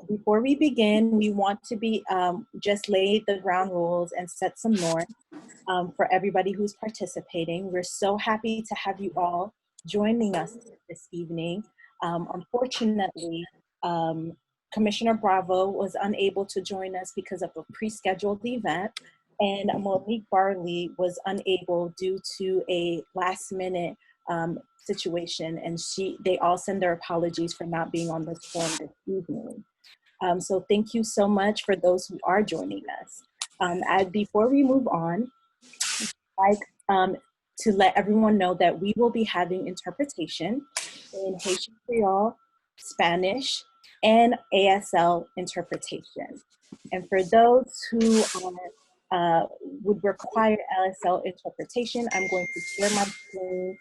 Before we begin, we want to just lay the ground rules and set some norms for everybody who's participating. We're so happy to have you all joining us this evening. Unfortunately, Commissioner Bravo was unable to join us because of a pre-scheduled event, and Monique Barley was unable due to a last-minute situation, and they all send their apologies for not being on this forum this evening. So thank you so much for those who are joining us. Before we move on, I'd like to let everyone know that we will be having interpretation in Haitian Creole, Spanish, and ASL interpretation. And for those who would require ASL interpretation, I'm going to share my screen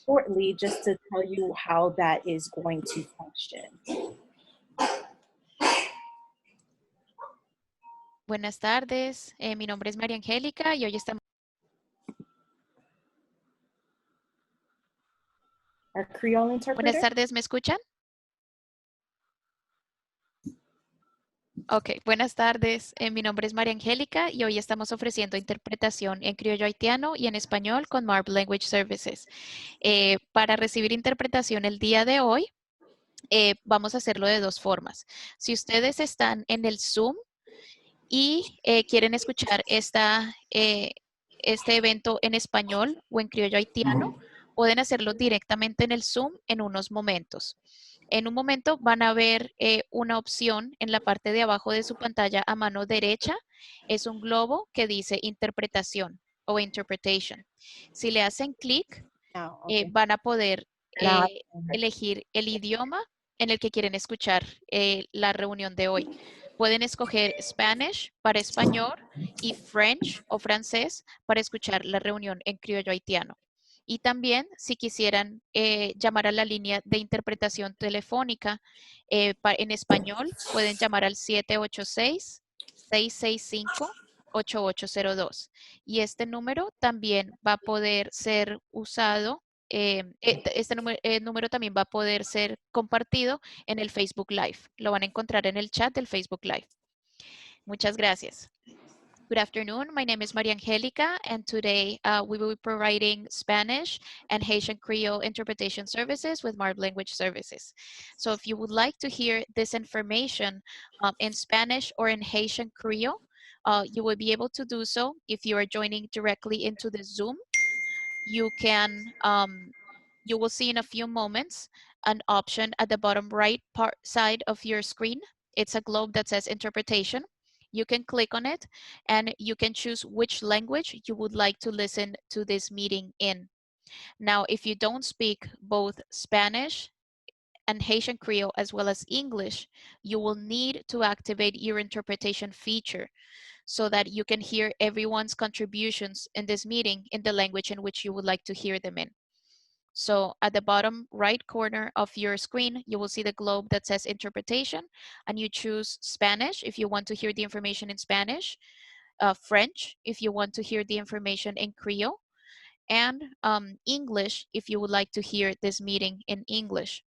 shortly just to tell you how that is going to function. Buenas tardes, mi nombre es María Angélica y hoy estamos... Our Creole interpreter? Buenas tardes, ¿me escuchan? Ok, buenas tardes, mi nombre es María Angélica y hoy estamos ofreciendo interpretación en criollo haitiano y en español con Marb Language Services. Para recibir interpretación el día de hoy, vamos a hacerlo de dos formas. Si ustedes están en el Zoom y quieren escuchar este evento en español o en criollo haitiano, pueden hacerlo directamente en el Zoom en unos momentos. En un momento van a ver una opción en la parte de abajo de su pantalla a mano derecha. Es un globo que dice interpretación o interpretation. Si le hacen clic, van a poder elegir el idioma en el que quieren escuchar la reunión de hoy. Pueden escoger Spanish para español y French o francés para escuchar la reunión en criollo haitiano. Y también, si quisieran llamar a la línea de interpretación telefónica en español, pueden llamar al 786-665-8802. Y este número también va a poder ser usado, este número también va a poder ser compartido en el Facebook Live. Lo van a encontrar en el chat del Facebook Live. Muchas gracias. Good afternoon, my name is Maria Angelica, and today we will be providing Spanish and Haitian Creole interpretation services with Marb Language Services. So if you would like to hear this information in Spanish or in Haitian Creole, you will be able to do so if you are joining directly into the Zoom. You can, you will see in a few moments an option at the bottom right side of your screen. It's a globe that says interpretation. You can click on it and you can choose which language you would like to listen to this meeting in. Now, if you don't speak both Spanish and Haitian Creole as well as English, you will need to activate your interpretation feature so that you can hear everyone's contributions in this meeting in the language in which you would like to hear them in. So at the bottom right corner of your screen, you will see the globe that says interpretation, and you choose Spanish if you want to hear the information in Spanish, French if you want to hear the information in Creole, and English if you would like to hear this meeting in English.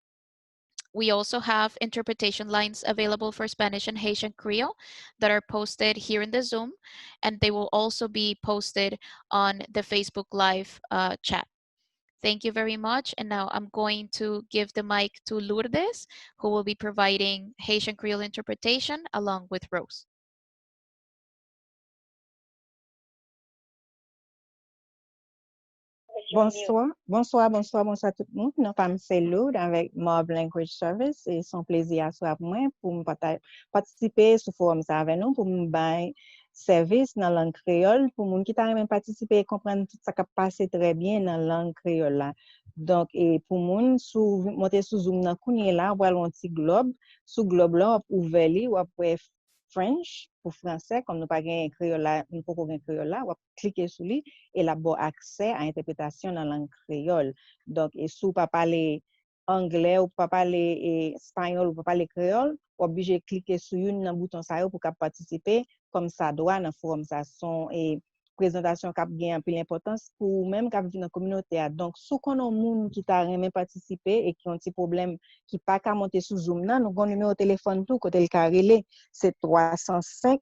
We also have interpretation lines available for Spanish and Haitian Creole that are posted here in the Zoom, and they will also be posted on the Facebook Live chat. Thank you very much. And now I'm going to give the mic to Lourdes, who will be providing Haitian Creole interpretation along with Rose. Bonsoir tout le monde. Nous sommes c'est Lourdes avec Marb Language Service et son plaisir à soi pour moi pour participer sous forum ça avec nous pour me bailler service dans la langue créole pour moun qui t'a même participer comprendre tout ça qui passe très bien dans la langue créole là. Donc et pour moun monter sous Zoom dans kounye là on va un petit globe sous globe là ouvert li ou après French pour français comme nous pas gain créole là nous pas gain créole là on va cliquer sur lui et là bon accès à interprétation dans langue créole. Donc et sous pas parler anglais ou pas parler espagnol ou pas parler créole obligé cliquer sur une dans bouton ça pour participer comme ça doit dans forum ça son et présentation qui a bien pile importance pour même qui vivent dans la communauté. Donc, si on a un monde qui t'a aimé participer et qui ont un petit problème qui pas qu'à monter sous Zoom, là, nous avons un numéro de téléphone tout, côté le carré, c'est 305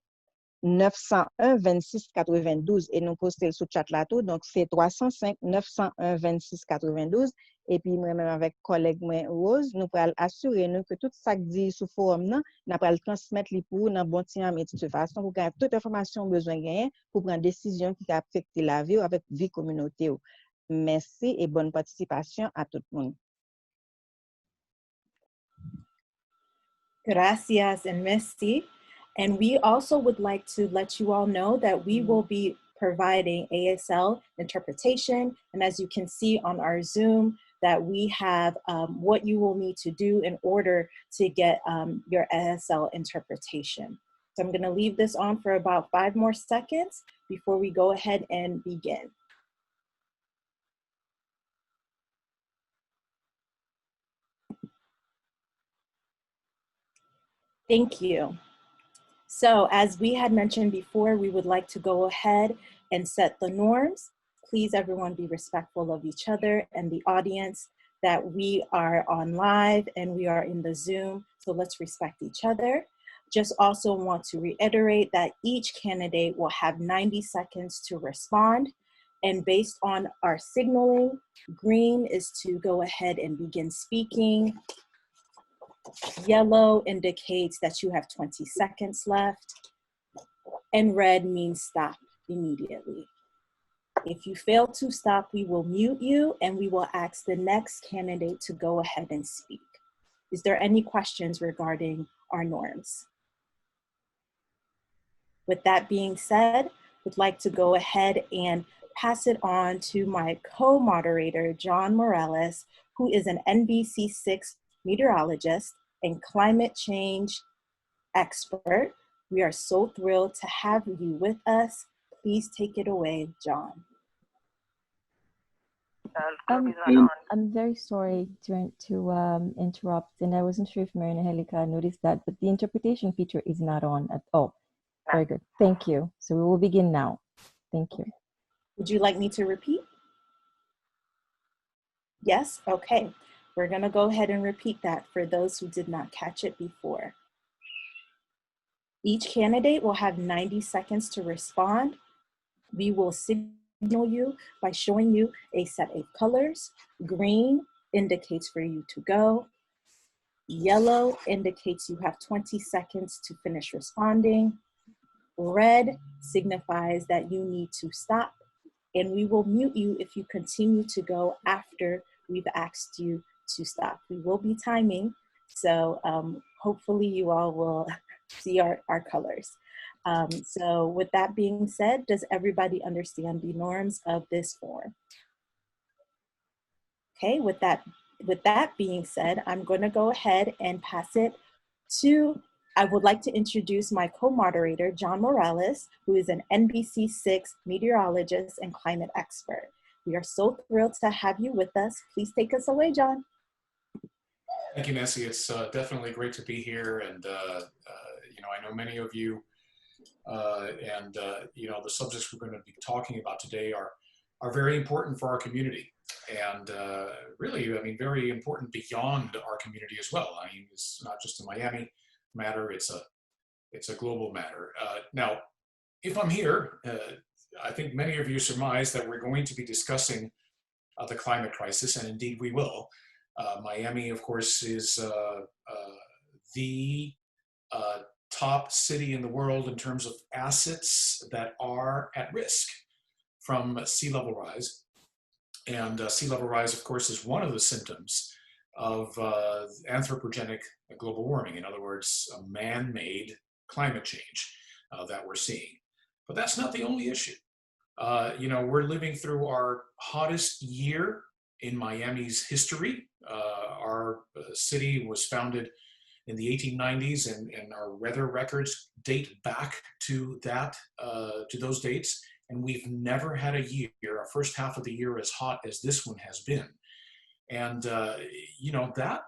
901 26 92 et nous postons sur chat là tout, donc c'est 305 901 26 92 et puis moi même avec collègue moi Rose nous pourrons assurer nous que tout ça qui dit sous forum là n'a pas le transmettre les pour dans bon temps de façon pour gagner toute information besoin gagner pour prendre décision qui va affecter la vie avec vie communauté. Merci et bonne participation à tout le monde. Gracias and merci. And we also would like to let you all know that we will be providing ASL interpretation. And as you can see on our Zoom, that we have what you will need to do in order to get your ASL interpretation. So I'm gonna leave this on for about 5 more seconds before we go ahead and begin. Thank you. So as we had mentioned before, we would like to go ahead and set the norms. Please everyone be respectful of each other and the audience, that we are on live and we are in the Zoom, so let's respect each other. Just also want to reiterate that each candidate will have 90 seconds to respond. And based on our signaling, green is to go ahead and begin speaking. Yellow indicates that you have 20 seconds left, and red means stop immediately. If you fail to stop, we will mute you and we will ask the next candidate to go ahead and speak. Is there any questions regarding our norms? With that being said, would like to go ahead and pass it on to my co-moderator, John Morales, who is an NBC6 meteorologist and climate change expert. We are so thrilled to have you with us. Please take it away, John. I'm very sorry to interrupt, and I wasn't sure if Mariana Helica noticed that, but the interpretation feature is not on at all. Very good. Thank you. So we will begin now. Thank you. Would you like me to repeat? Yes? Okay. We're going to go ahead and repeat that for those who did not catch it before. Each candidate will have 90 seconds to respond. We will signal you by showing you a set of colors. Green indicates for you to go. Yellow indicates you have 20 seconds to finish responding. Red signifies that you need to stop, and we will mute you if you continue to go after we've asked you to stop. We will be timing, so hopefully you all will see our colors. So with that being said, does everybody understand the norms of this form? Okay, with that being said, I'm going to go ahead and pass it to, I would like to introduce my co-moderator, John Morales, who is an NBC6 meteorologist and climate expert. We are so thrilled to have you with us. Please take us away, John. Thank you, Nessie. It's definitely great to be here. And, you know, I know many of you, you know, the subjects we're going to be talking about today are very important for our community. And really, I mean, very important beyond our community as well. I mean, it's not just a Miami matter, it's a global matter. Now, if I'm here, I think many of you surmise that we're going to be discussing the climate crisis, and indeed we will. Miami, of course, is the top city in the world in terms of assets that are at risk from sea level rise. And sea level rise, of course, is one of the symptoms of anthropogenic global warming. In other words, a man-made climate change that we're seeing. But that's not the only issue. You know, we're living through our hottest year in Miami's history. Our city was founded in the 1890s, and our weather records date back to those dates. And we've never had a year, our first half of the year, as hot as this one has been. And, you know, that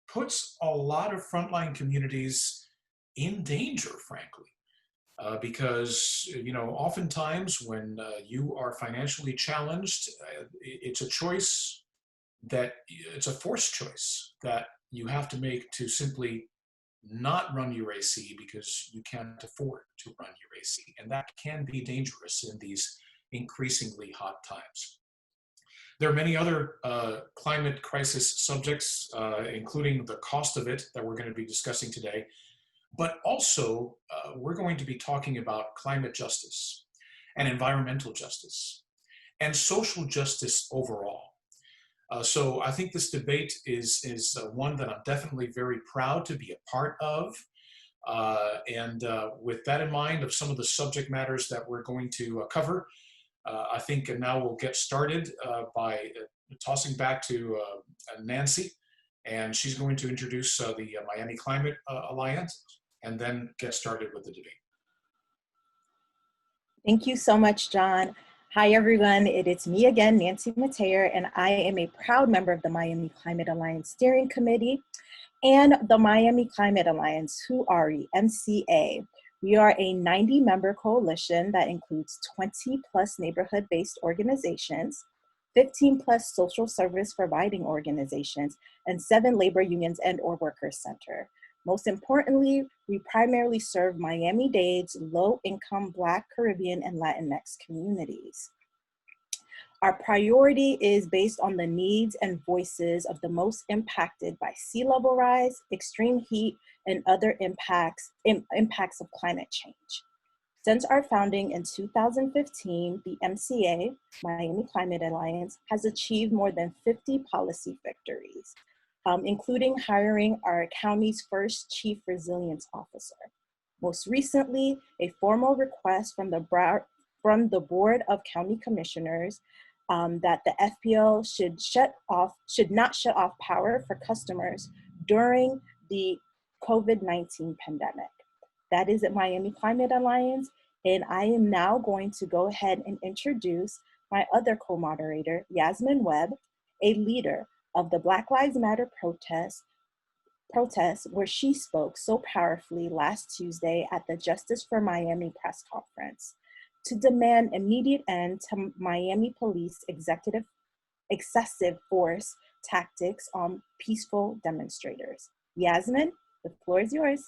puts a lot of frontline communities in danger, frankly. because, you know, oftentimes when you are financially challenged, it's a choice it's a forced choice that you have to make to simply not run your AC because you can't afford to run your AC. And that can be dangerous in these increasingly hot times. There are many other climate crisis subjects, including the cost of it, that we're going to be discussing today. But also, we're going to be talking about climate justice and environmental justice and social justice overall. So I think this debate is one that I'm definitely very proud to be a part of. And with that in mind, of some of the subject matters that we're going to cover, I think now we'll get started by tossing back to Nancy, and she's going to introduce the Miami Climate Alliance and then get started with the debate. Thank you so much, John. Hi, everyone. It's me again, Nancy Metayer, and I am a proud member of the Miami Climate Alliance Steering Committee and the Miami Climate Alliance, who are MCA. We are a 90-member coalition that includes 20 plus neighborhood-based organizations, 15 plus social service providing organizations, and 7 labor unions and or workers center. Most importantly, we primarily serve Miami-Dade's low-income Black, Caribbean, and Latinx communities. Our priority is based on the needs and voices of the most impacted by sea level rise, extreme heat, and other impacts of climate change. Since our founding in 2015, the MCA, Miami Climate Alliance, has achieved more than 50 policy victories, including hiring our county's first chief resilience officer. Most recently, a formal request from the Board of County Commissioners that the FPL should not shut off power for customers during the COVID-19 pandemic. That is at Miami Climate Alliance, and I am now going to go ahead and introduce my other co-moderator, Yasmin Webb, a leader of the Black Lives Matter protests, where she spoke so powerfully last Tuesday at the Justice for Miami press conference to demand immediate end to Miami police excessive force tactics on peaceful demonstrators. Yasmin, the floor is yours.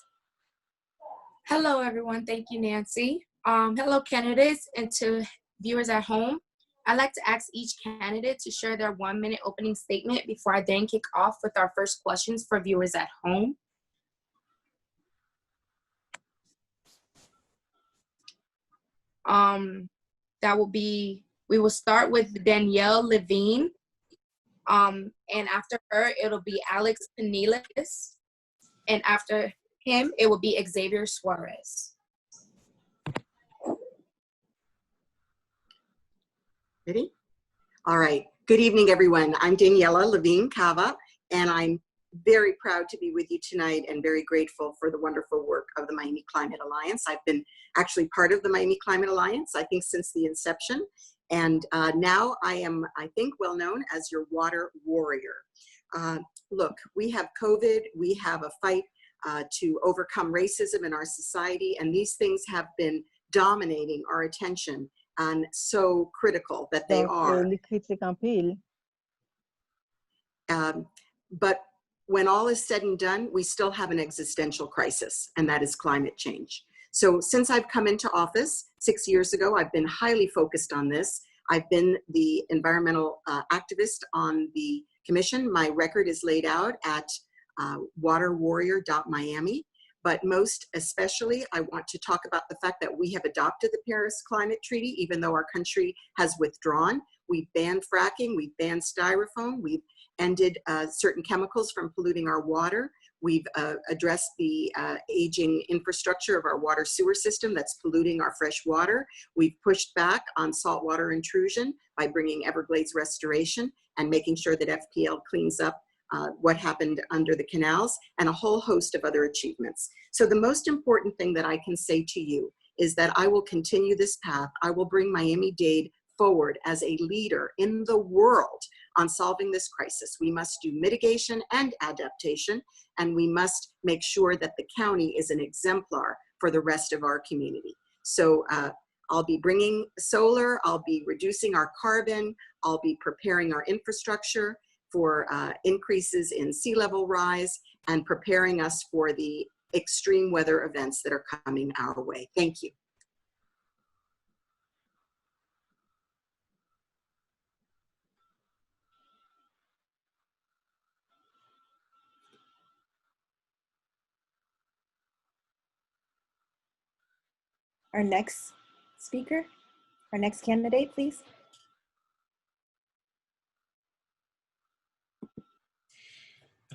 Hello, everyone. Thank you, Nancy. Hello, candidates, and to viewers at home. I'd like to ask each candidate to share their 1-minute opening statement before I then kick off with our first questions for viewers at home. We will start with Daniella Levine, and after her, it'll be Alex Penelas, and after him, it will be Xavier Suarez. Ready? All right. Good evening, everyone. I'm Daniella Levine Cava, and I'm very proud to be with you tonight and very grateful for the wonderful work of the Miami Climate Alliance. I've been actually part of the Miami Climate Alliance, I think, since the inception. And now I am, I think, well known as your water warrior. Look, we have COVID, we have a fight to overcome racism in our society, and these things have been dominating our attention and so critical that they are. But when all is said and done, we still have an existential crisis, and that is climate change. So since I've come into office 6 years ago, I've been highly focused on this. I've been the environmental activist on the commission. My record is laid out at waterwarrior.miami. But most especially, I want to talk about the fact that we have adopted the Paris Climate Treaty, even though our country has withdrawn. We've banned fracking, we've banned styrofoam, we've ended certain chemicals from polluting our water. We've addressed the aging infrastructure of our water sewer system that's polluting our fresh water. We've pushed back on saltwater intrusion by bringing Everglades restoration and making sure that FPL cleans up what happened under the canals, and a whole host of other achievements. So the most important thing that I can say to you is that I will continue this path. I will bring Miami-Dade forward as a leader in the world on solving this crisis. We must do mitigation and adaptation, and we must make sure that the county is an exemplar for the rest of our community. So I'll be bringing solar, I'll be reducing our carbon, I'll be preparing our infrastructure for increases in sea level rise and preparing us for the extreme weather events that are coming our way. Thank you. Our next speaker, our next candidate, please.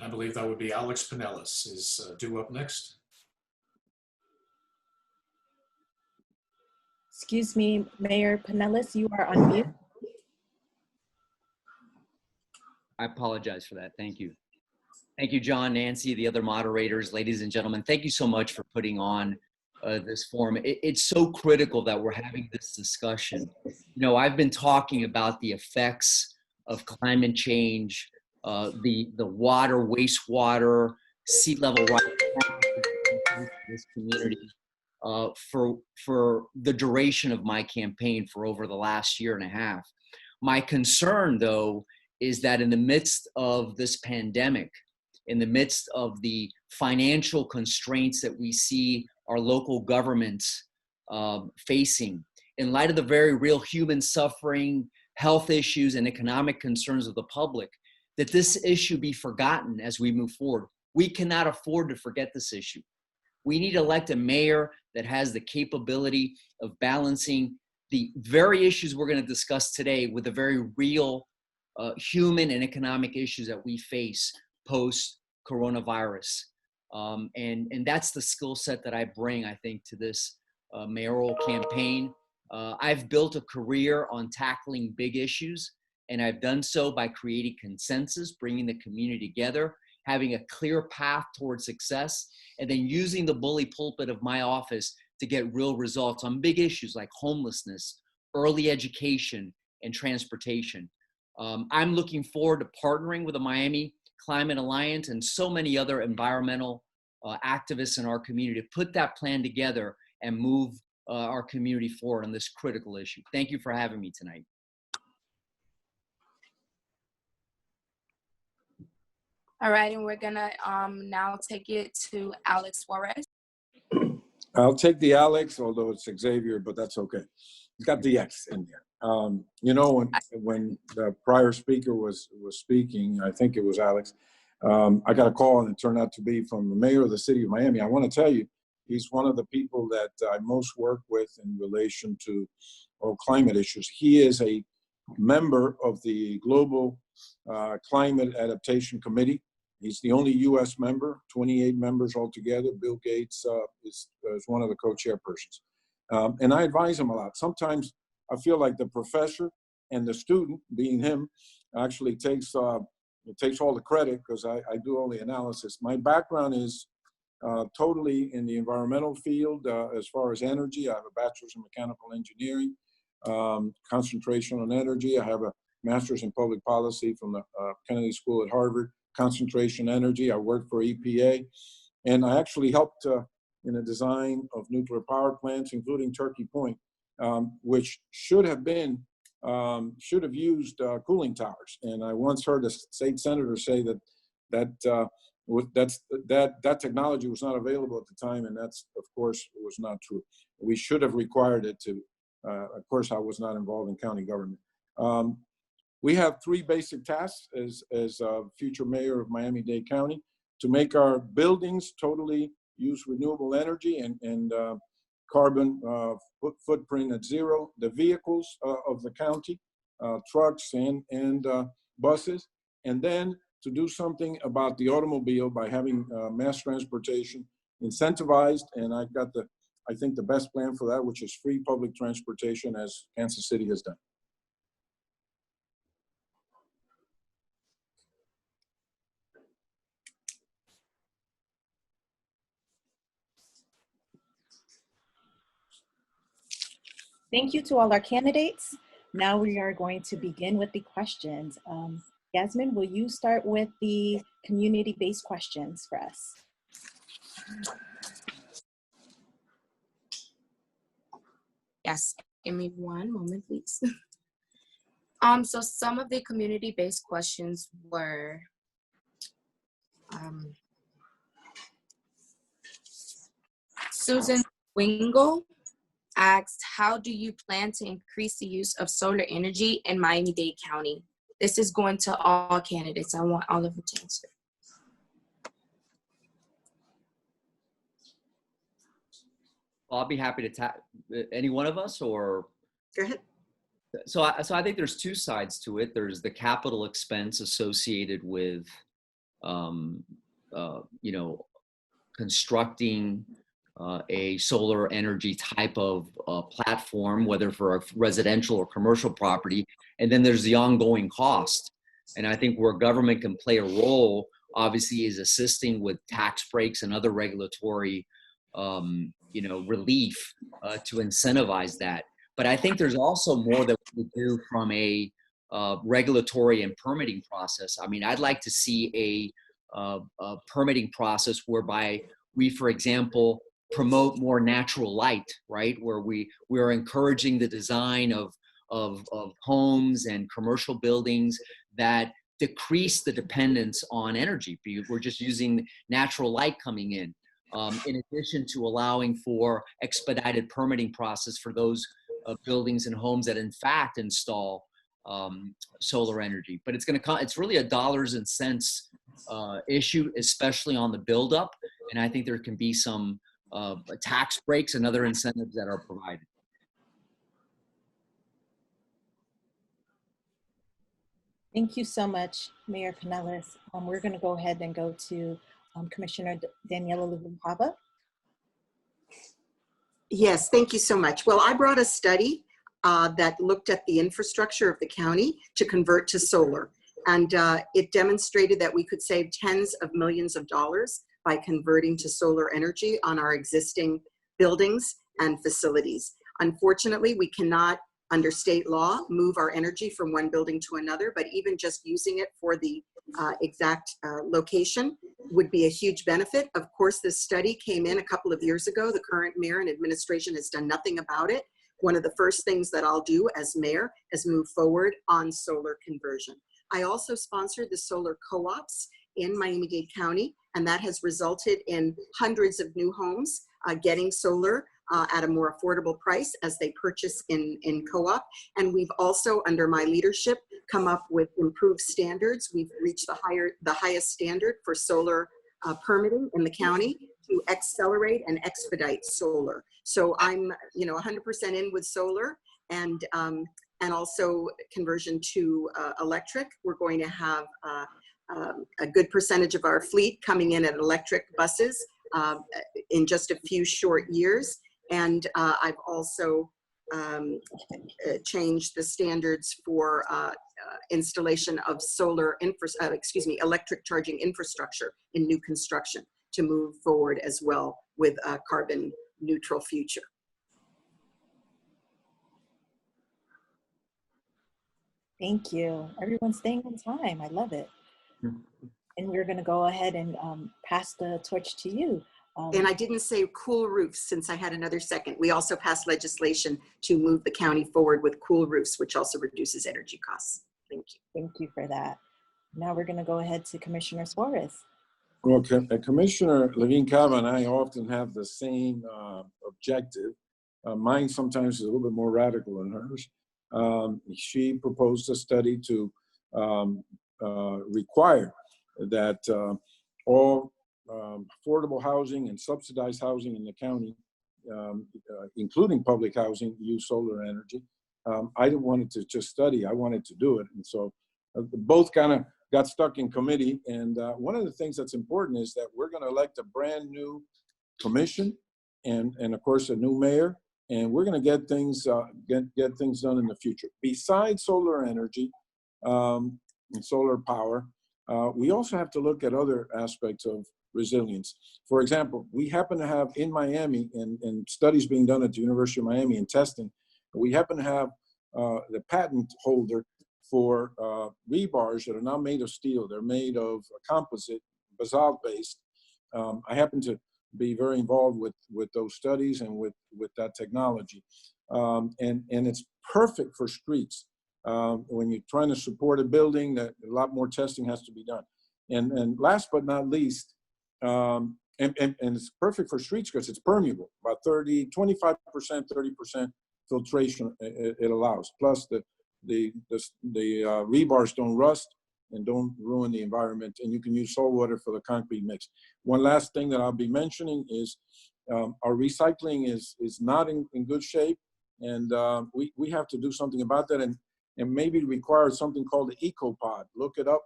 I believe that would be Alex Penelas is due up next. Excuse me, Mayor Penelas, you are on mute. I apologize for that. Thank you. Thank you, John, Nancy, the other moderators, ladies and gentlemen. Thank you so much for putting on this forum. It's so critical that we're having this discussion. You know, I've been talking about the effects of climate change, the water, wastewater, sea level rise in this community for the duration of my campaign for over the last year and a half. My concern, though, is that in the midst of this pandemic, in the midst of the financial constraints that we see our local governments facing, in light of the very real human suffering, health issues, and economic concerns of the public, that this issue be forgotten as we move forward. We cannot afford to forget this issue. We need to elect a mayor that has the capability of balancing the very issues we're going to discuss today with the very real human and economic issues that we face post-coronavirus. And that's the skill set that I bring, I think, to this mayoral campaign. I've built a career on tackling big issues, and I've done so by creating consensus, bringing the community together, having a clear path towards success, and then using the bully pulpit of my office to get real results on big issues like homelessness, early education, and transportation. I'm looking forward to partnering with the Miami Climate Alliance and so many other environmental activists in our community to put that plan together and move our community forward on this critical issue. Thank you for having me tonight. All right, and we're gonna now take it to Alex Suarez. I'll take the Alex, although it's Xavier, but that's okay. It's got the X in there. You know, when the prior speaker was speaking, I think it was Alex, I got a call and it turned out to be from the mayor of the city of Miami. I want to tell you, he's one of the people that I most work with in relation to climate issues. He is a member of the Global Climate Adaptation Committee. He's the only U.S. member, 28 members altogether. Bill Gates is one of the co-chairpersons. And I advise him a lot. Sometimes I feel like the professor and the student, being him, actually takes all the credit because I do all the analysis. My background is totally in the environmental field as far as energy. I have a bachelor's in mechanical engineering, concentration on energy. I have a master's in public policy from the Kennedy School at Harvard, concentration energy. I worked for EPA, and I actually helped in the design of nuclear power plants, including Turkey Point, which should have used cooling towers. And I once heard a state senator say that technology was not available at the time, and that's, of course, was not true. We should have required it to. Of course, I was not involved in county government. We have three basic tasks as future mayor of Miami-Dade County: to make our buildings totally use renewable energy and carbon footprint at zero, the vehicles of the county, trucks and buses, and then to do something about the automobile by having mass transportation incentivized. And I've got I think the best plan for that, which is free public transportation, as Kansas City has done. Thank you to all our candidates. Now we are going to begin with the questions. Yasmin, will you start with the community-based questions for us? Yes, give me one moment, please. So some of the community-based questions were, Susan Wingle asked, how do you plan to increase the use of solar energy in Miami-Dade County? This is going to all candidates. I want all of them to answer. I'll be happy to any one of us, or Go ahead. so I think there's two sides to it. There's the capital expense associated with you know, constructing a solar energy type of platform, whether for a residential or commercial property. And then there's the ongoing cost. And I think where government can play a role, obviously, is assisting with tax breaks and other regulatory you know, relief to incentivize that. But I think there's also more that we do from a regulatory and permitting process. I mean, I'd like to see a permitting process whereby we, for example, promote more natural light, right? Where we are encouraging the design of homes and commercial buildings that decrease the dependence on energy. We're just using natural light coming in addition to allowing for expedited permitting process for those buildings and homes that in fact install solar energy. But it's really a dollars and cents issue, especially on the buildup. And I think there can be some tax breaks and other incentives that are provided. Thank you so much, Mayor Penelas. We're going to go ahead and go to Commissioner Daniella Levine Cava. Yes, thank you so much. Well, I brought a study that looked at the infrastructure of the county to convert to solar. And it demonstrated that we could save tens of millions of dollars by converting to solar energy on our existing buildings and facilities. Unfortunately, we cannot, under state law, move our energy from one building to another, but even just using it for the exact location would be a huge benefit. Of course, this study came in a couple of years ago. The current mayor and administration has done nothing about it. One of the first things that I'll do as mayor is move forward on solar conversion. I also sponsored the solar co-ops in Miami-Dade County, and that has resulted in hundreds of new homes getting solar at a more affordable price as they purchase in co-op. And we've also, under my leadership, come up with improved standards. We've reached the highest standard for solar permitting in the county to accelerate and expedite solar. So I'm, 100% in with solar, and also conversion to electric. We're going to have a good percentage of our fleet coming in at electric buses in just a few short years. And I've also changed the standards for installation of electric charging infrastructure in new construction to move forward as well with a carbon neutral future. Thank you. Everyone's staying on time. I love it. And we're going to go ahead and pass the torch to you. And I didn't say cool roofs, since I had another second. We also passed legislation to move the county forward with cool roofs, which also reduces energy costs. Thank you. Thank you for that. Now we're going to go ahead to Commissioner Suarez. Well, Commissioner Levine Cava and I often have the same objective. Mine sometimes is a little bit more radical than hers. She proposed a study to require that all affordable housing and subsidized housing in the county, including public housing, use solar energy. I didn't want it to just study, I wanted to do it. And so both kind of got stuck in committee. And one of the things that's important is that we're going to elect a brand new commission and of course a new mayor, and we're going to get things get things done in the future. Besides solar energy and solar power, we also have to look at other aspects of resilience. For example, we happen to have in Miami, and studies being done at the University of Miami and testing, we happen to have the patent holder for rebars that are now made of steel. They're made of composite, basalt-based. I happen to be very involved with those studies and with that technology. And it's perfect for streets. When you're trying to support a building, that a lot more testing has to be done. And last but not least, and it's perfect for streets because it's permeable, about 25%, 30% filtration it allows. Plus the rebars don't rust and don't ruin the environment, and you can use salt water for the concrete mix. One last thing that I'll be mentioning is our recycling is not in good shape, and we have to do something about that, and maybe require something called the EcoPod. Look it up.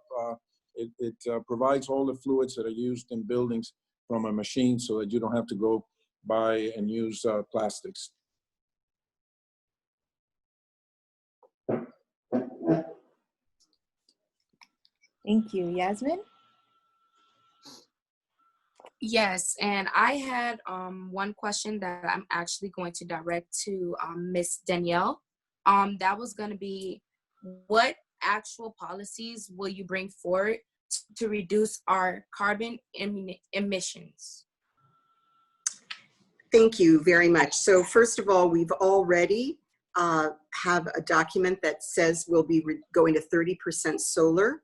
It provides all the fluids that are used in buildings from a machine so that you don't have to go buy and use plastics. Thank you. Yasmin? Yes, and I had one question that I'm actually going to direct to Miss Danielle. That was going to be, what actual policies will you bring forward to reduce our carbon emissions? Thank you very much. So first of all, we've already have a document that says we'll be going to 30% solar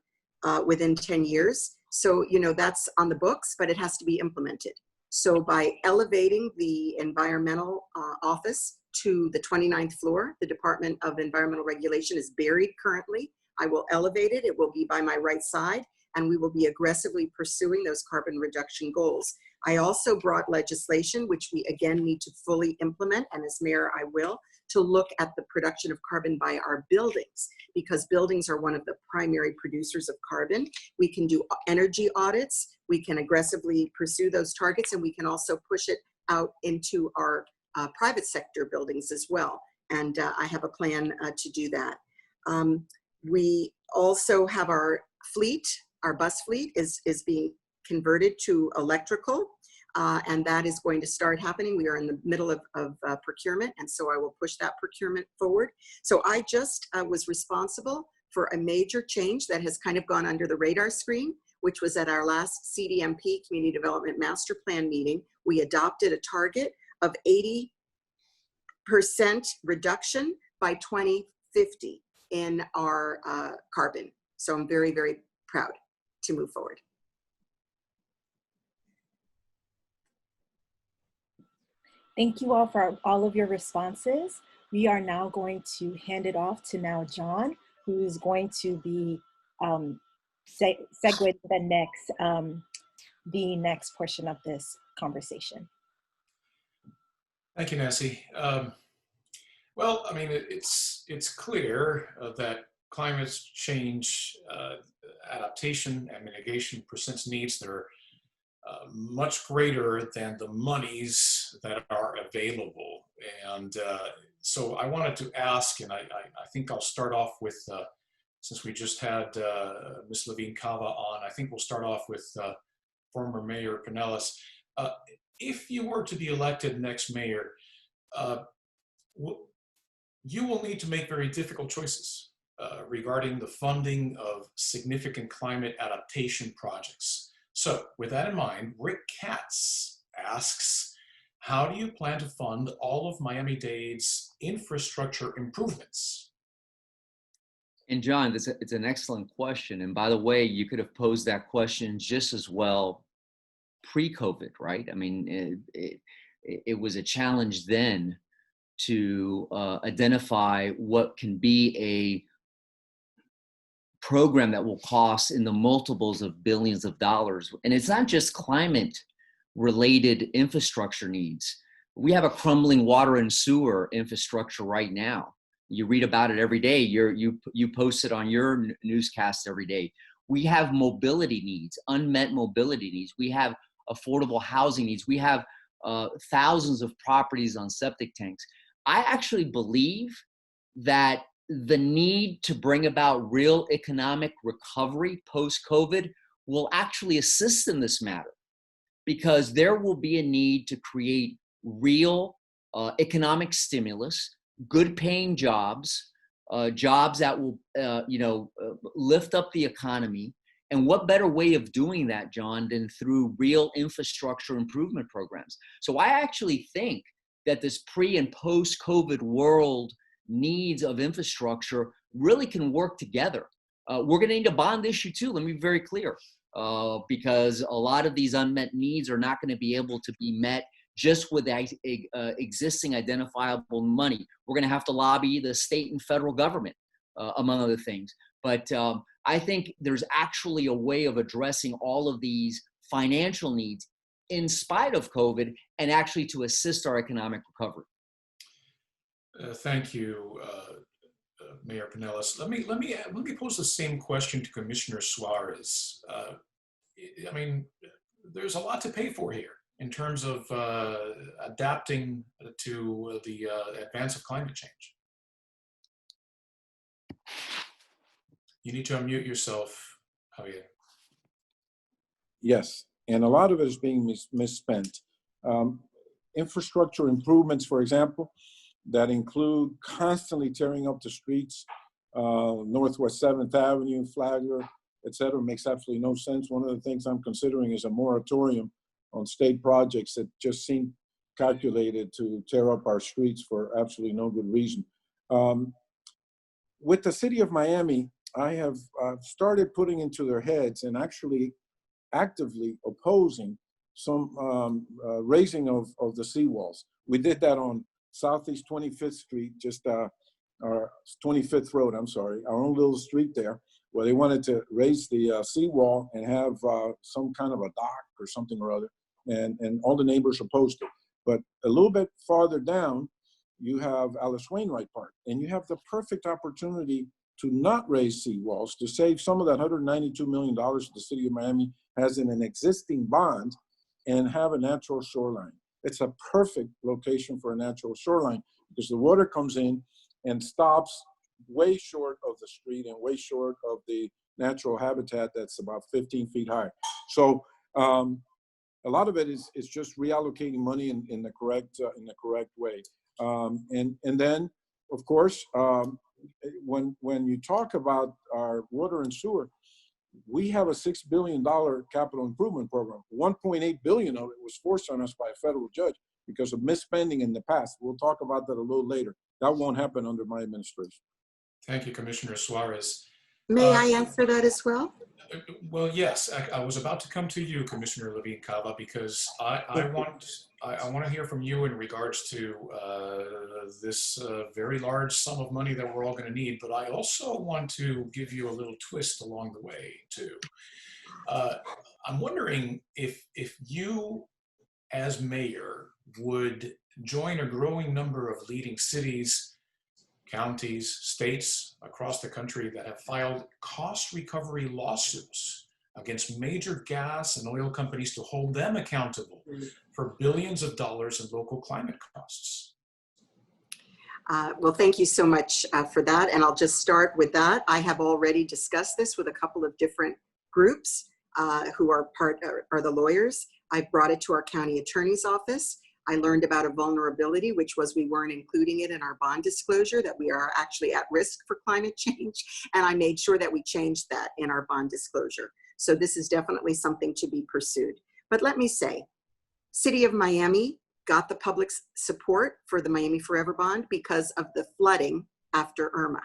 within 10 years. So, you know, that's on the books, but it has to be implemented. So by elevating the environmental office to the 29th floor, the Department of Environmental Regulation is buried currently. I will elevate it. It will be by my right side, and we will be aggressively pursuing those carbon reduction goals. I also brought legislation, which we again need to fully implement, and as mayor I will, to look at the production of carbon by our buildings, because buildings are one of the primary producers of carbon. We can do energy audits, we can aggressively pursue those targets, and we can also push it out into our private sector buildings as well. And I have a plan to do that. We also have our fleet, our bus fleet is being converted to electrical, and that is going to start happening. We are in the middle of procurement, and so I will push that procurement forward. So I just was responsible for a major change that has kind of gone under the radar screen, which was at our last CDMP, Community Development Master Plan meeting. We adopted a target of 80% reduction by 2050 in our carbon. So I'm very, very proud to move forward. Thank you all for all of your responses. We are now going to hand it off to now John, who is going to be segued to the next portion of this conversation. Thank you, Nancy. Well, I mean, it's clear that climate change adaptation and mitigation presents needs that are much greater than the monies that are available. And so I wanted to ask, and I think I'll start off with, since we just had Ms. Levine Cava on, I think we'll start off with former Mayor Penelas. If you were to be elected next mayor, you will need to make very difficult choices regarding the funding of significant climate adaptation projects. So with that in mind, Rick Katz asks, how do you plan to fund all of Miami-Dade's infrastructure improvements? And John, it's an excellent question. And by the way, you could have posed that question just as well pre-COVID, right? I mean, it was a challenge then to identify what can be a program that will cost in the multiples of billions of dollars. And it's not just climate related infrastructure needs. We have a crumbling water and sewer infrastructure right now. You read about it every day. You post it on your newscast every day. We have mobility needs, unmet mobility needs. We have affordable housing needs. We have thousands of properties on septic tanks. I actually believe that the need to bring about real economic recovery post-COVID will actually assist in this matter, because there will be a need to create real economic stimulus, good paying jobs, jobs that will, lift up the economy. And what better way of doing that, John, than through real infrastructure improvement programs? So I actually think that this pre and post-COVID world needs of infrastructure really can work together. We're going to need a bond issue too, let me be very clear, because a lot of these unmet needs are not going to be able to be met just with existing identifiable money. We're going to have to lobby the state and federal government, among other things. But I think there's actually a way of addressing all of these financial needs in spite of COVID and actually to assist our economic recovery. Thank you, Mayor Penelas. Let me pose the same question to Commissioner Suarez. I mean, there's a lot to pay for here in terms of adapting to the advance of climate change. You need to unmute yourself, Javier. Yes, and a lot of it is being misspent. Infrastructure improvements, for example, that include constantly tearing up the streets, Northwest 7th Avenue, Flagler, et cetera, makes absolutely no sense. One of the things I'm considering is a moratorium on state projects that just seem calculated to tear up our streets for absolutely no good reason. With the city of Miami, I have started putting into their heads and actually actively opposing some raising of the seawalls. We did that on Southeast 25th Street, just our 25th Road, I'm sorry, our own little street there, where they wanted to raise the seawall and have some kind of a dock or something or other, and all the neighbors opposed it. But a little bit farther down, you have Alice Wainwright Park, and you have the perfect opportunity to not raise seawalls, to save some of that $192 million the city of Miami has in an existing bond and have a natural shoreline. It's a perfect location for a natural shoreline because the water comes in and stops way short of the street and way short of the natural habitat that's about 15 feet high. So a lot of it is just reallocating money in the correct way. And then, of course, when you talk about our water and sewer, we have a $6 billion capital improvement program. 1.8 billion of it was forced on us by a federal judge because of misspending in the past. We'll talk about that a little later. That won't happen under my administration. Thank you, Commissioner Suarez. May I answer that as well? Well, yes, I was about to come to you, Commissioner Levine Cava, because I want to hear from you in regards to this very large sum of money that we're all going to need, but I also want to give you a little twist along the way too. I'm wondering if you, as mayor, would join a growing number of leading cities, counties, states across the country that have filed cost recovery lawsuits against major gas and oil companies to hold them accountable for billions of dollars in local climate costs. Well, thank you so much for that. And I'll just start with that. I have already discussed this with a couple of different groups who are the lawyers. I've brought it to our county attorney's office. I learned about a vulnerability, which was we weren't including it in our bond disclosure, that we are actually at risk for climate change. And I made sure that we changed that in our bond disclosure. So this is definitely something to be pursued. But let me say, City of Miami got the public's support for the Miami Forever bond because of the flooding after Irma.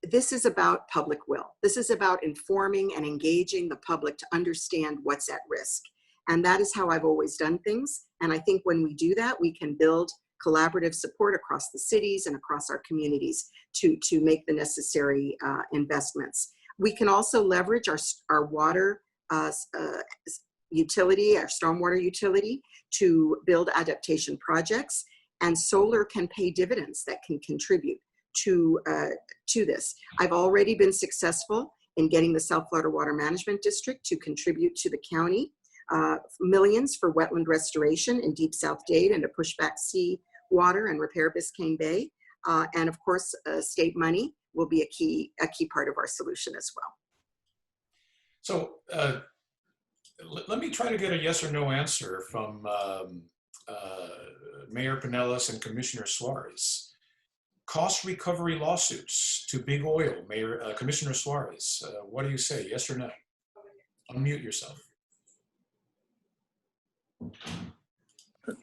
This is about public will. This is about informing and engaging the public to understand what's at risk. And that is how I've always done things. And I think when we do that, we can build collaborative support across the cities and across our communities to make the necessary investments. We can also leverage our water utility, our stormwater utility, to build adaptation projects. And solar can pay dividends that can contribute to this. I've already been successful in getting the South Florida Water Management District to contribute to the county millions for wetland restoration in Deep South Dade and to push back sea water and repair Biscayne Bay. And of course, state money will be a key part of our solution as well. So let me try to get a yes or no answer from Mayor Penelas and Commissioner Suarez. cost recovery lawsuits to big oil, Commissioner Suarez. What do you say, yes or no? Unmute yourself.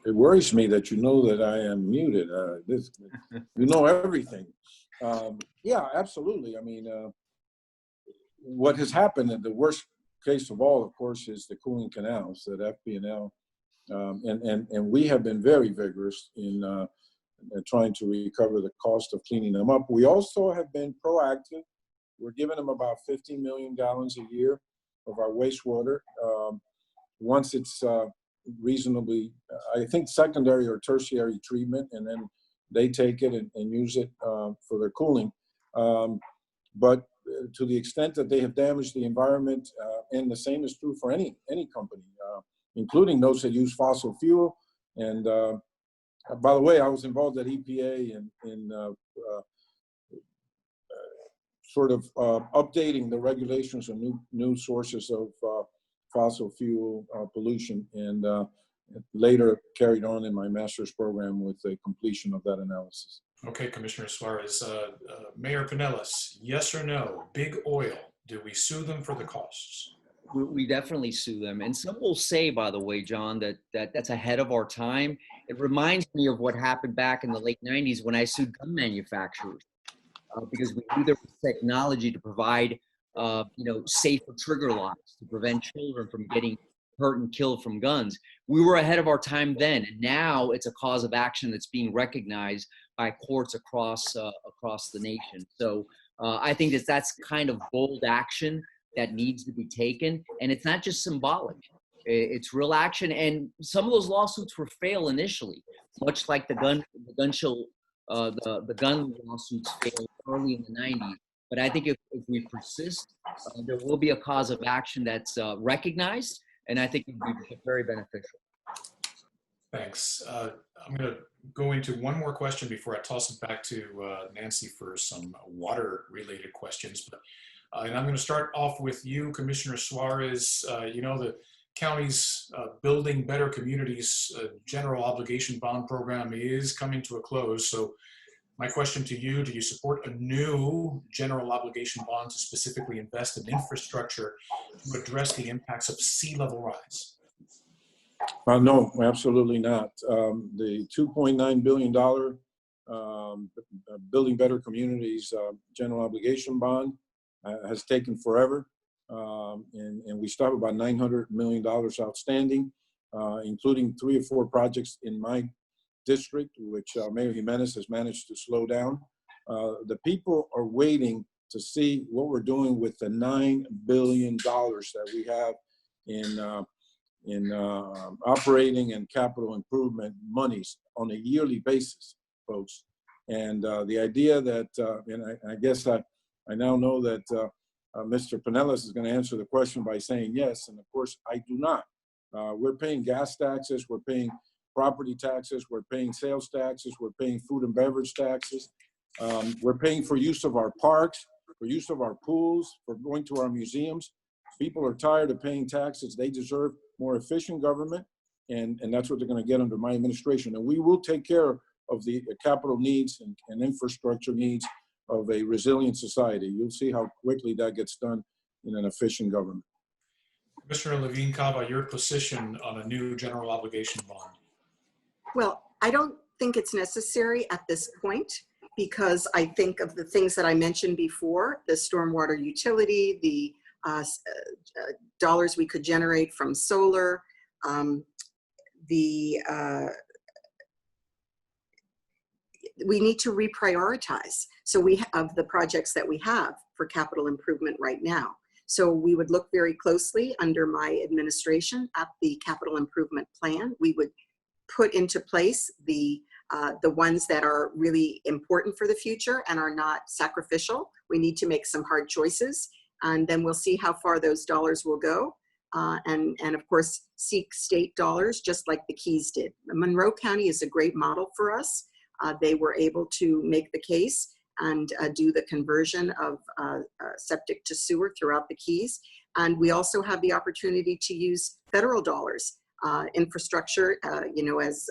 It worries me that you know that I am muted. You know everything. Yeah, absolutely. I mean, what has happened, and the worst case of all, of course, is the cooling canals at FP&L. And we have been very vigorous in trying to recover the cost of cleaning them up. We also have been proactive. We're giving them about 15 million gallons a year of our wastewater. Once it's reasonably, I think, secondary or tertiary treatment, and then they take it and use it for their cooling. But to the extent that they have damaged the environment, and the same is true for any company, including those that use fossil fuel. And by the way, I was involved at EPA in sort of updating the regulations on new sources of fossil fuel pollution, and later carried on in my master's program with the completion of that analysis. Okay, Commissioner Suarez. Mayor Penelas, yes or no? Big oil, do we sue them for the costs? We definitely sue them. And some will say, by the way, John, that's ahead of our time. It reminds me of what happened back in the late 90s when I sued gun manufacturers, because we knew there was technology to provide safer trigger locks to prevent children from getting hurt and killed from guns. We were ahead of our time then, and now it's a cause of action that's being recognized by courts across the nation. So I think that's kind of bold action that needs to be taken, and it's not just symbolic. It's real action, and some of those lawsuits were failed initially, much like the gun lawsuits failed early in the 90s. But I think if we persist, there will be a cause of action that's recognized, and I think it would be very beneficial. Thanks. I'm going to go into one more question before I toss it back to Nancy for some water-related questions. And I'm going to start off with you, Commissioner Suarez. The county's Building Better Communities general obligation bond program is coming to a close. So my question to you, do you support a new general obligation bond to specifically invest in infrastructure to address the impacts of sea level rise? No, absolutely not. The $2.9 billion Building Better Communities general obligation bond has taken forever. And we still have about $900 million outstanding, including 3 or 4 projects in my district, which Mayor Jimenez has managed to slow down. The people are waiting to see what we're doing with the $9 billion that we have in operating and capital improvement monies on a yearly basis, folks. And the idea that, and I guess I now know that Mr. Penelas is going to answer the question by saying yes, and of course I do not. We're paying gas taxes, we're paying property taxes, we're paying sales taxes, we're paying food and beverage taxes, we're paying for use of our parks, for use of our pools, for going to our museums. People are tired of paying taxes. They deserve more efficient government, and that's what they're going to get under my administration. And we will take care of the capital needs and infrastructure needs of a resilient society. You'll see how quickly that gets done in an efficient government. Commissioner Levine Cava, your position on a new general obligation bond. Well, I don't think it's necessary at this point, because I think of the things that I mentioned before, the stormwater utility, the dollars we could generate from solar, we need to reprioritize. So we have the projects that we have for capital improvement right now. So we would look very closely under my administration at the capital improvement plan. We would put into place the ones that are really important for the future and are not sacrificial. We need to make some hard choices, and then we'll see how far those dollars will go. And of course, seek state dollars, just like the Keys did. Monroe County is a great model for us. They were able to make the case and do the conversion of septic to sewer throughout the Keys. And we also have the opportunity to use federal dollars, infrastructure, as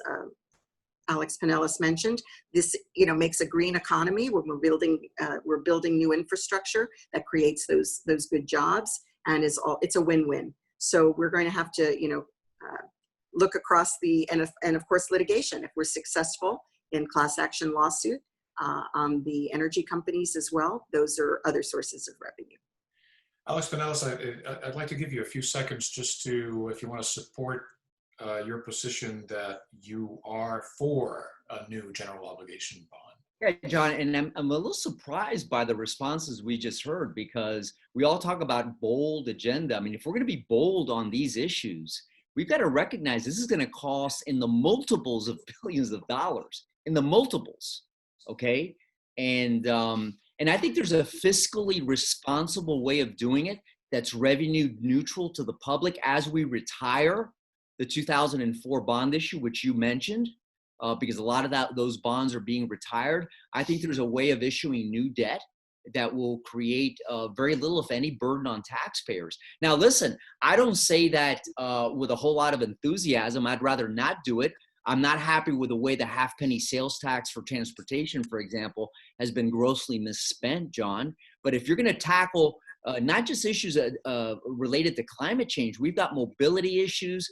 Alex Penelas mentioned. This, makes a green economy when we're building new infrastructure that creates those good jobs, and it's a win-win. So we're going to have to, look across and of course litigation. If we're successful in class action lawsuit on the energy companies as well, those are other sources of revenue. Alex Penelas, I'd like to give you a few seconds just to, if you want to support your position that you are for a new general obligation bond. Yeah, John, and I'm a little surprised by the responses we just heard, because we all talk about bold agenda. I mean, if we're going to be bold on these issues, we've got to recognize this is going to cost in the multiples of billions of dollars, in the multiples, okay? And I think there's a fiscally responsible way of doing it that's revenue neutral to the public as we retire the 2004 bond issue, which you mentioned, because a lot of those bonds are being retired. I think there's a way of issuing new debt that will create very little, if any, burden on taxpayers. Now, listen, I don't say that with a whole lot of enthusiasm. I'd rather not do it. I'm not happy with the way the half-penny sales tax for transportation, for example, has been grossly misspent, John. But if you're going to tackle not just issues related to climate change, we've got mobility issues.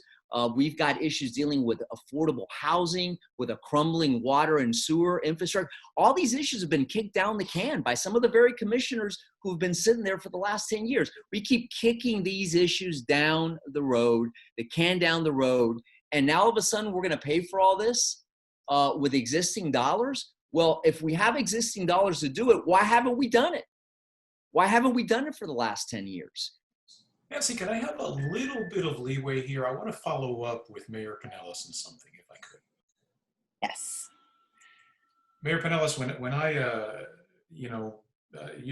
We've got issues dealing with affordable housing, with a crumbling water and sewer infrastructure. All these issues have been kicked down the can by some of the very commissioners who've been sitting there for the last 10 years. We keep kicking these issues down the road, the can down the road, and now all of a sudden we're going to pay for all this with existing dollars? Well, if we have existing dollars to do it, why haven't we done it? Why haven't we done it for the last 10 years? Nancy, can I have a little bit of leeway here? I want to follow up with Mayor Penelas on something, if I could. Yes. Mayor Penelas, when I,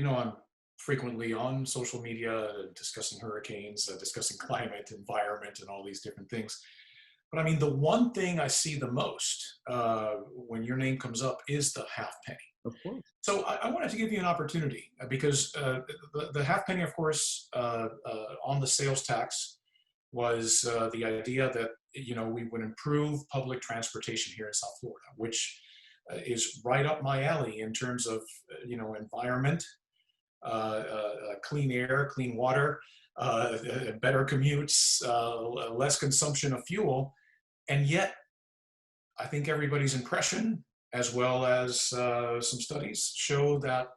I'm frequently on social media discussing hurricanes, discussing climate, environment, and all these different things. But I mean, the one thing I see the most when your name comes up is the half penny. Of course. So I wanted to give you an opportunity because the half penny, of course, on the sales tax was the idea that, we would improve public transportation here in South Florida, which is right up my alley in terms of, environment, clean air, clean water, better commutes, less consumption of fuel. And yet, I think everybody's impression, as well as some studies, show that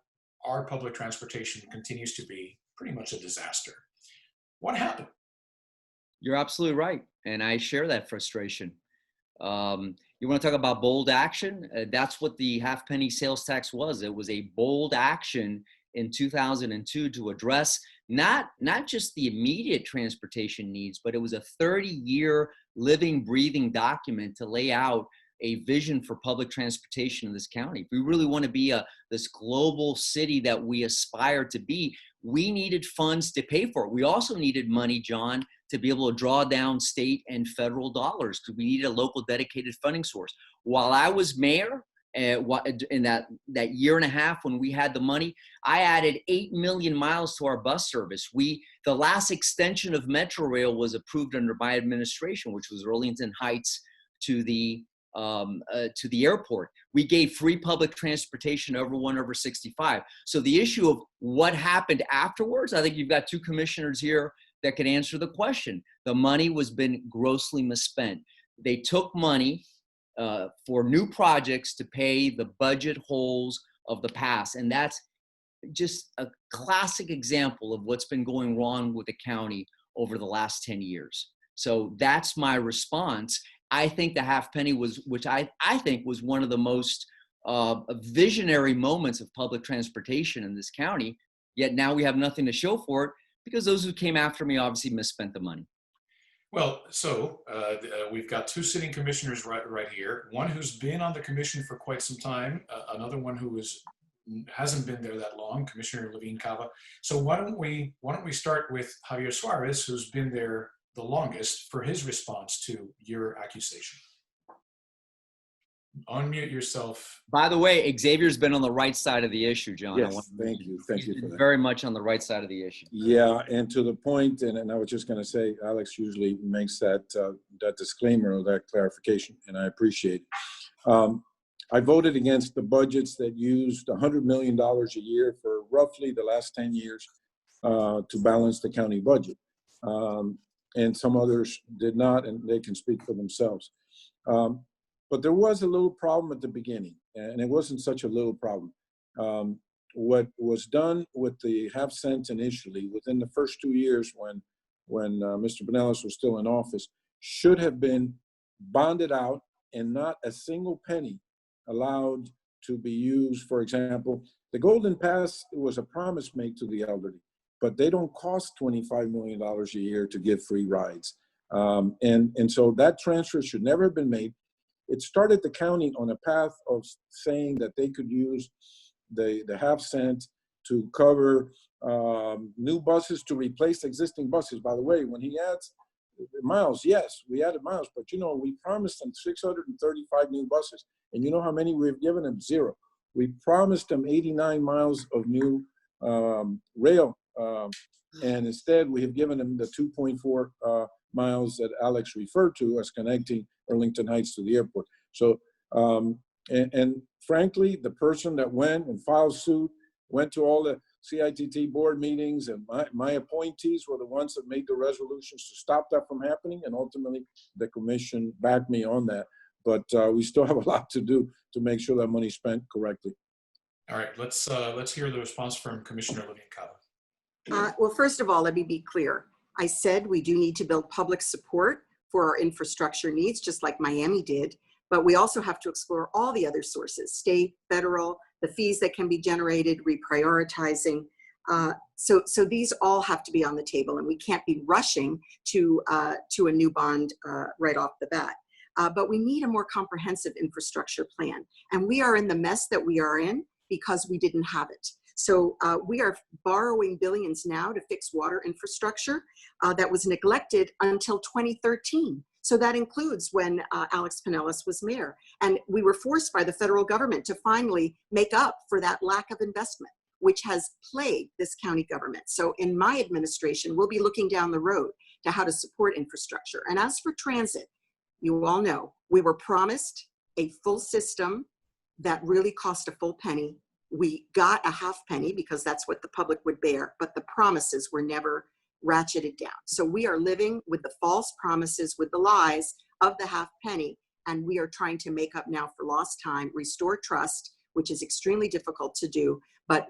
our public transportation continues to be pretty much a disaster. What happened? You're absolutely right. And I share that frustration. You want to talk about bold action? That's what the half penny sales tax was. It was a bold action in 2002 to address not just the immediate transportation needs, but it was a 30-year living, breathing document to lay out a vision for public transportation in this county. If we really want to be this global city that we aspire to be, we needed funds to pay for it. We also needed money, John, to be able to draw down state and federal dollars, because we needed a local dedicated funding source. While I was mayor, in that year and a half when we had the money, I added 8 million miles to our bus service. The last extension of Meteorol was approved under my administration, which was Arlington Heights to the airport. We gave free public transportation to everyone over 65. So the issue of what happened afterwards, I think you've got two commissioners here that can answer the question. The money was been grossly misspent. They took money for new projects to pay the budget holes of the past. And that's just a classic example of what's been going wrong with the county over the last 10 years. So that's my response. I think the half penny which I think was one of the most visionary moments of public transportation in this county, yet now we have nothing to show for it because those who came after me obviously misspent the money. Well, so we've got two sitting commissioners right here. One who's been on the commission for quite some time, another one who hasn't been there that long, Commissioner Levine Cava. So why don't we start with Xavier Suarez, who's been there the longest, for his response to your accusation. Unmute yourself. By the way, Xavier's been on the right side of the issue, John. Yes, thank you for that. Very much on the right side of the issue. Yeah, and to the point, and I was just going to say, Alex usually makes that disclaimer or that clarification, and I appreciate it. I voted against the budgets that used $100 million a year for roughly the last 10 years to balance the county budget. And some others did not, and they can speak for themselves. But there was a little problem at the beginning, and it wasn't such a little problem. What was done with the half cent initially, within the first 2 years when Mr. Penelas was still in office, should have been bonded out and not a single penny allowed to be used. For example, the Golden Pass was a promise made to the elderly, but they don't cost $25 million a year to give free rides. And so that transfer should never have been made. It started the county on a path of saying that they could use the half cent to cover new buses to replace existing buses. By the way, when he adds miles, yes, we added miles, but you know, we promised them 635 new buses. And you know how many we've given them? 0. We promised them 89 miles of new rail. And instead we have given them the 2.4 miles that Alex referred to as connecting Arlington Heights to the airport. So, and frankly, the person that went and filed suit, went to all the CITT board meetings, and my appointees were the ones that made the resolutions to stop that from happening, and ultimately the commission backed me on that. But we still have a lot to do to make sure that money's spent correctly. All right, let's hear the response from Commissioner Levine Cava. Well, first of all, let me be clear. I said we do need to build public support for our infrastructure needs, just like Miami did, but we also have to explore all the other sources, state, federal, the fees that can be generated, reprioritizing. So these all have to be on the table, and we can't be rushing to a new bond right off the bat. But we need a more comprehensive infrastructure plan. And we are in the mess that we are in because we didn't have it. So we are borrowing billions now to fix water infrastructure that was neglected until 2013. So that includes when Alex Penelas was mayor. And we were forced by the federal government to finally make up for that lack of investment, which has plagued this county government. So in my administration, we'll be looking down the road to how to support infrastructure. And as for transit, you all know, we were promised a full system that really cost a full penny. We got a half penny because that's what the public would bear, but the promises were never ratcheted down. So we are living with the false promises, with the lies of the half penny, and we are trying to make up now for lost time, restore trust, which is extremely difficult to do, but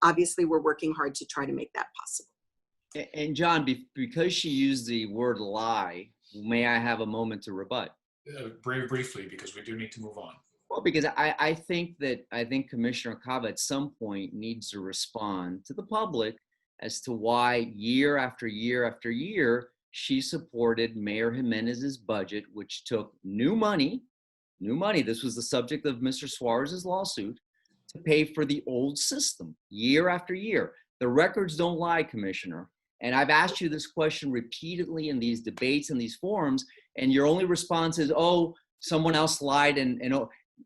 obviously we're working hard to try to make that possible. And John, because she used the word lie, may I have a moment to rebut? Very briefly, because we do need to move on. Well, because I think Commissioner Cava at some point needs to respond to the public as to why year after year after year she supported Mayor Jimenez's budget, which took new money. This was the subject of Mr. Suarez's lawsuit, to pay for the old system year after year. The records don't lie, Commissioner. And I've asked you this question repeatedly in these debates and these forums, and your only response is, oh, someone else lied. And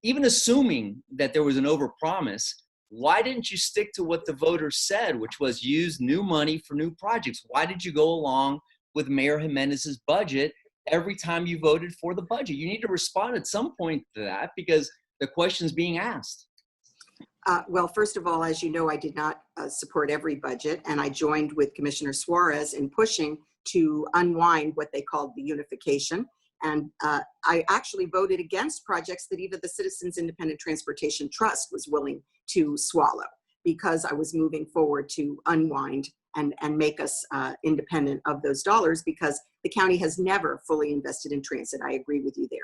even assuming that there was an overpromise, why didn't you stick to what the voters said, which was use new money for new projects? Why did you go along with Mayor Jimenez's budget every time you voted for the budget? You need to respond at some point to that, because the question's being asked. Well, first of all, as you know, I did not support every budget, and I joined with Commissioner Suarez in pushing to unwind what they called the unification. And I actually voted against projects that even the Citizens Independent Transportation Trust was willing to swallow, because I was moving forward to unwind and make us independent of those dollars, because the county has never fully invested in transit. I agree with you there.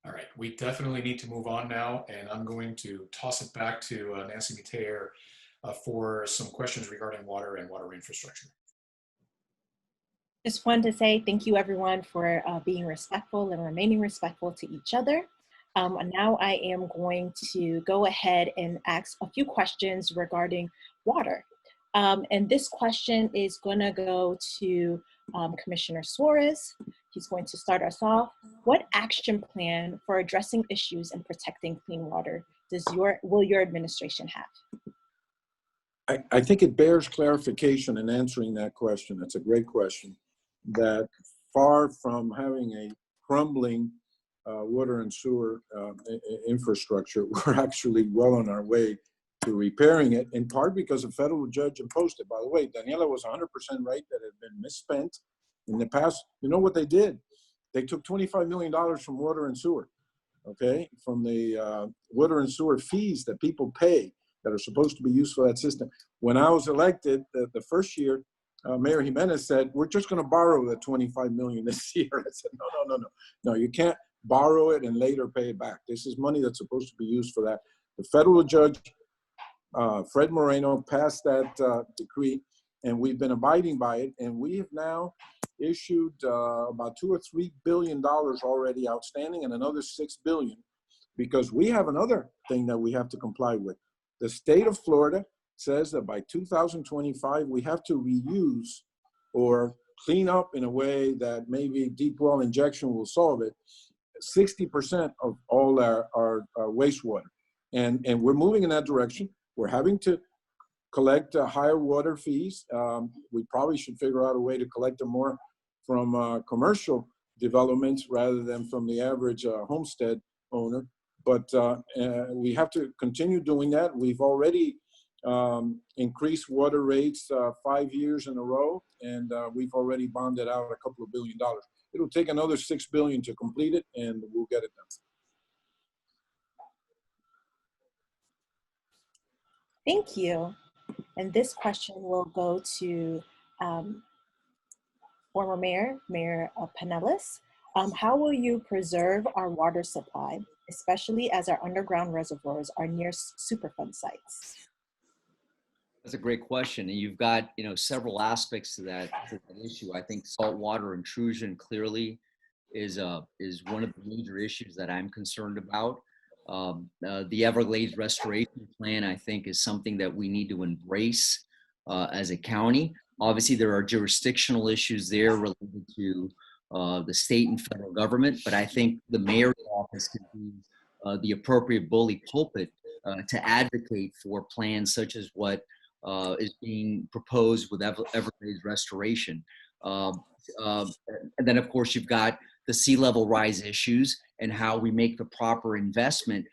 All right, we definitely need to move on now, and I'm going to toss it back to Nancy Metayer for some questions regarding water and water infrastructure. Just wanted to say thank you everyone for being respectful and remaining respectful to each other. And now I am going to go ahead and ask a few questions regarding water. And this question is going to go to Commissioner Suarez. He's going to start us off. What action plan for addressing issues and protecting clean water will your administration have? I think it bears clarification in answering that question. That's a great question. That far from having a crumbling water and sewer infrastructure. We're actually well on our way to repairing it, in part because a federal judge imposed it. By the way, Daniela was 100% right that it had been misspent in the past. You know what they did? They took $25 million from water and sewer, okay, from the water and sewer fees that people pay that are supposed to be used for that system. When I was elected, the first year, Mayor Jimenez said, we're just going to borrow the $25 million this year. I said, no, you can't borrow it and later pay it back. This is money that's supposed to be used for that. The federal judge, Fred Moreno, passed that decree, and we've been abiding by it. And we have now issued about $2 or $3 billion already outstanding, and another $6 billion, because we have another thing that we have to comply with. The state of Florida says that by 2025, we have to reuse or clean up in a way that maybe deep well injection will solve it, 60% of all our wastewater. And we're moving in that direction. We're having to collect higher water fees. We probably should figure out a way to collect them more from commercial developments rather than from the average homestead owner. But we have to continue doing that. We've already increased water rates 5 years in a row, and we've already bonded out a couple of $2 billion. It'll take another $6 billion to complete it, and we'll get it done. Thank you. And this question will go to former Mayor Penelas. How will you preserve our water supply, especially as our underground reservoirs are near Superfund sites? That's a great question, and you've got several aspects to that issue. I think saltwater intrusion clearly is one of the major issues that I'm concerned about. The Everglades Restoration Plan, I think, is something that we need to embrace as a county. Obviously, there are jurisdictional issues there related to the state and federal government, but I think the mayor's office can be the appropriate bully pulpit to advocate for plans such as what is being proposed with Everglades Restoration. And then, of course, you've got the sea level rise issues and how we make the proper investment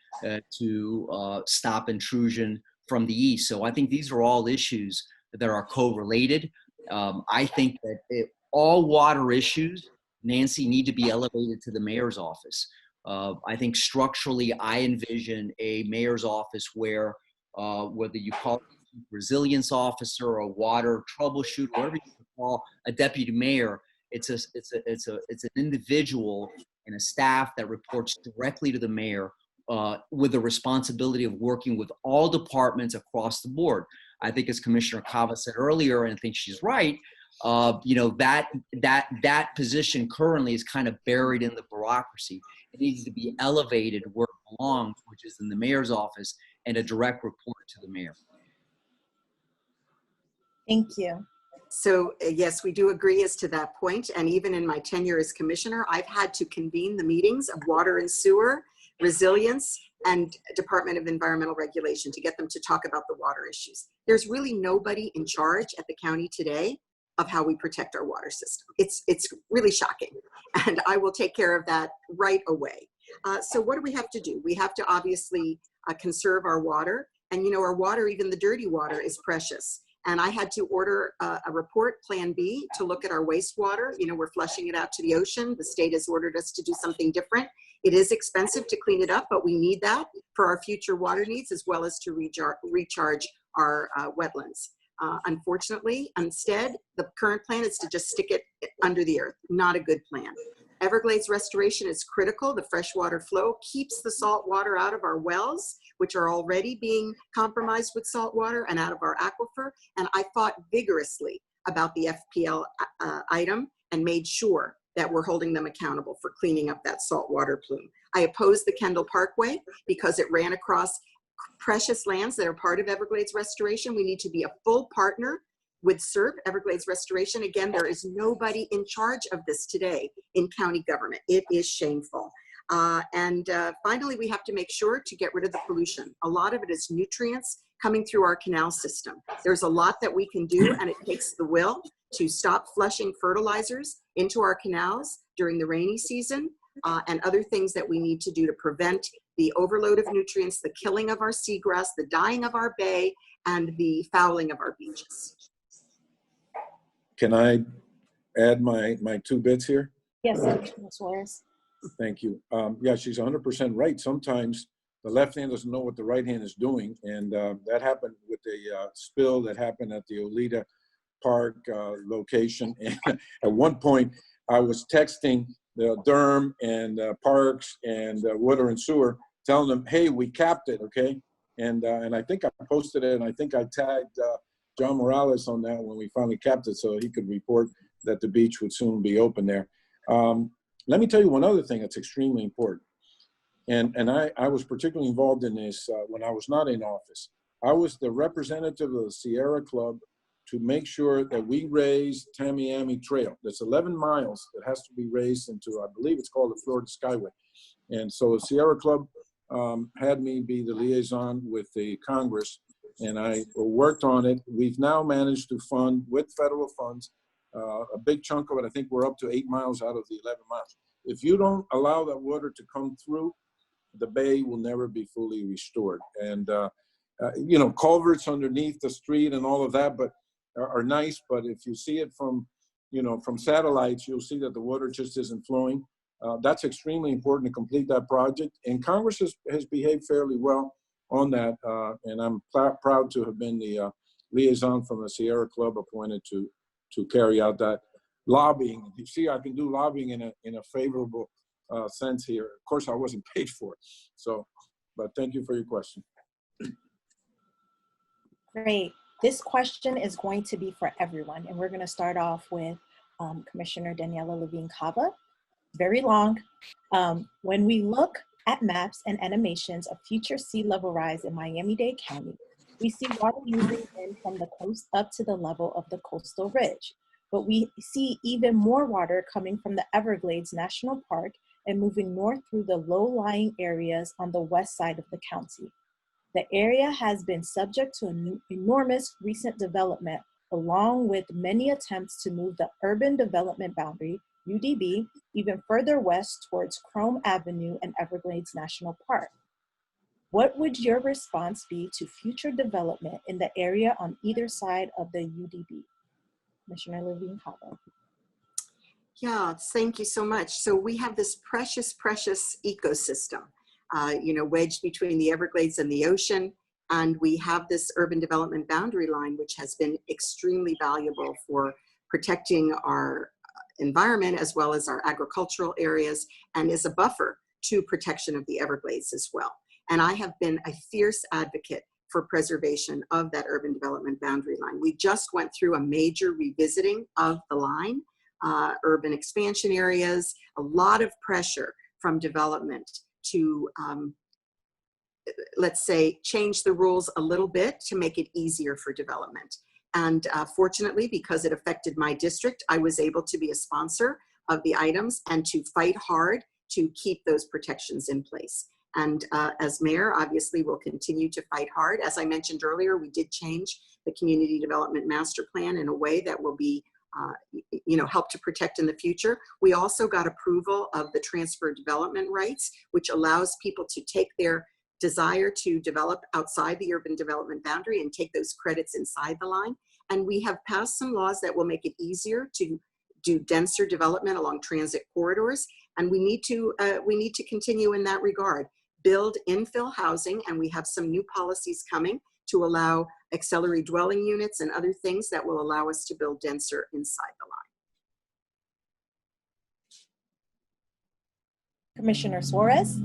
to stop intrusion from the east. So I think these are all issues that are co-related. I think that all water issues, Nancy, need to be elevated to the mayor's office. I think structurally, I envision a mayor's office where whether you call it a resilience officer or a water troubleshooter, whatever you call a deputy mayor, it's an individual and a staff that reports directly to the mayor with the responsibility of working with all departments across the board. I think, as Commissioner Cava said earlier, and I think she's right, that position currently is kind of buried in the bureaucracy. It needs to be elevated where it belongs, which is in the mayor's office, and a direct report to the mayor. Thank you. So yes, we do agree as to that point. And even in my tenure as commissioner, I've had to convene the meetings of water and sewer, resilience, and Department of Environmental Regulation to get them to talk about the water issues. There's really nobody in charge at the county today of how we protect our water system. It's really shocking. And I will take care of that right away. So what do we have to do? We have to obviously conserve our water. And our water, even the dirty water, is precious. And I had to order a report, Plan B, to look at our wastewater. We're flushing it out to the ocean. The state has ordered us to do something different. It is expensive to clean it up, but we need that for our future water needs, as well as to recharge our wetlands. Unfortunately, instead, the current plan is to just stick it under the earth. Not a good plan. Everglades restoration is critical. The freshwater flow keeps the salt water out of our wells, which are already being compromised with salt water, and out of our aquifer. And I fought vigorously about the FPL item and made sure that we're holding them accountable for cleaning up that saltwater plume. I opposed the Kendall Parkway because it ran across precious lands that are part of Everglades restoration. We need to be a full partner with SERB, Everglades Restoration. Again, there is nobody in charge of this today in county government. It is shameful. And finally, we have to make sure to get rid of the pollution. A lot of it is nutrients coming through our canal system. There's a lot that we can do, and it takes the will to stop flushing fertilizers into our canals during the rainy season. and other things that we need to do to prevent the overload of nutrients, the killing of our seagrass, the dying of our bay, and the fouling of our beaches. Can I add my 2 bits here? Yes, Commissioner Suarez. Thank you. Yeah, she's 100% right. Sometimes the left hand doesn't know what the right hand is doing, and that happened with the spill that happened at the Olita Park location. And at one point, I was texting the Durham and Parks and Water and Sewer, telling them, "Hey, we capped it, okay?" And I think I posted it, and I think I tagged John Morales on that when we finally capped it, so he could report that the beach would soon be open there. Let me tell you one other thing that's extremely important. And I was particularly involved in this when I was not in office. I was the representative of the Sierra Club to make sure that we raised Tamiami Trail. That's 11 miles that has to be raised into, I believe it's called the Florida Skyway. And so the Sierra Club had me be the liaison with the Congress, and I worked on it. We've now managed to fund, with federal funds, a big chunk of it. I think we're up to 8 miles out of the 11 miles. If you don't allow that water to come through, the bay will never be fully restored. And, you know, culverts underneath the street and all of that are nice, but if you see it from, you know, from satellites, you'll see that the water just isn't flowing. That's extremely important to complete that project. And Congress has behaved fairly well on that. And I'm proud to have been the liaison from the Sierra Club appointed to carry out that lobbying. You see, I can do lobbying in a favorable sense here. Of course, I wasn't paid for it. So, but thank you for your question. Great. This question is going to be for everyone, and we're going to start off with Commissioner Daniella Levine Cava. Very long. When we look at maps and animations of future sea level rise in Miami-Dade County, we see water moving in from the coast up to the level of the coastal ridge. But we see even more water coming from the Everglades National Park and moving north through the low-lying areas on the west side of the county. The area has been subject to an enormous recent development, along with many attempts to move the urban development boundary, UDB, even further west towards Chrome Avenue and Everglades National Park. What would your response be to future development in the area on either side of the UDB? Commissioner Levine Cava. Yeah, thank you so much. So we have this precious, precious ecosystem, you know, wedged between the Everglades and the ocean. And we have this urban development boundary line, which has been extremely valuable for protecting our environment as well as our agricultural areas, and is a buffer to protection of the Everglades as well. And I have been a fierce advocate for preservation of that urban development boundary line. We just went through a major revisiting of the line, urban expansion areas, a lot of pressure from development to, let's say, change the rules a little bit to make it easier for development. And fortunately, because it affected my district, I was able to be a sponsor of the items and to fight hard to keep those protections in place. And as mayor, obviously, we'll continue to fight hard. As I mentioned earlier, we did change the community development master plan in a way that will be, you know, help to protect in the future. We also got approval of the transfer development rights, which allows people to take their desire to develop outside the urban development boundary and take those credits inside the line. And we have passed some laws that will make it easier to do denser development along transit corridors. And we need to continue in that regard. Build infill housing, and we have some new policies coming to allow auxiliary dwelling units and other things that will allow us to build denser inside the line. Commissioner Suarez.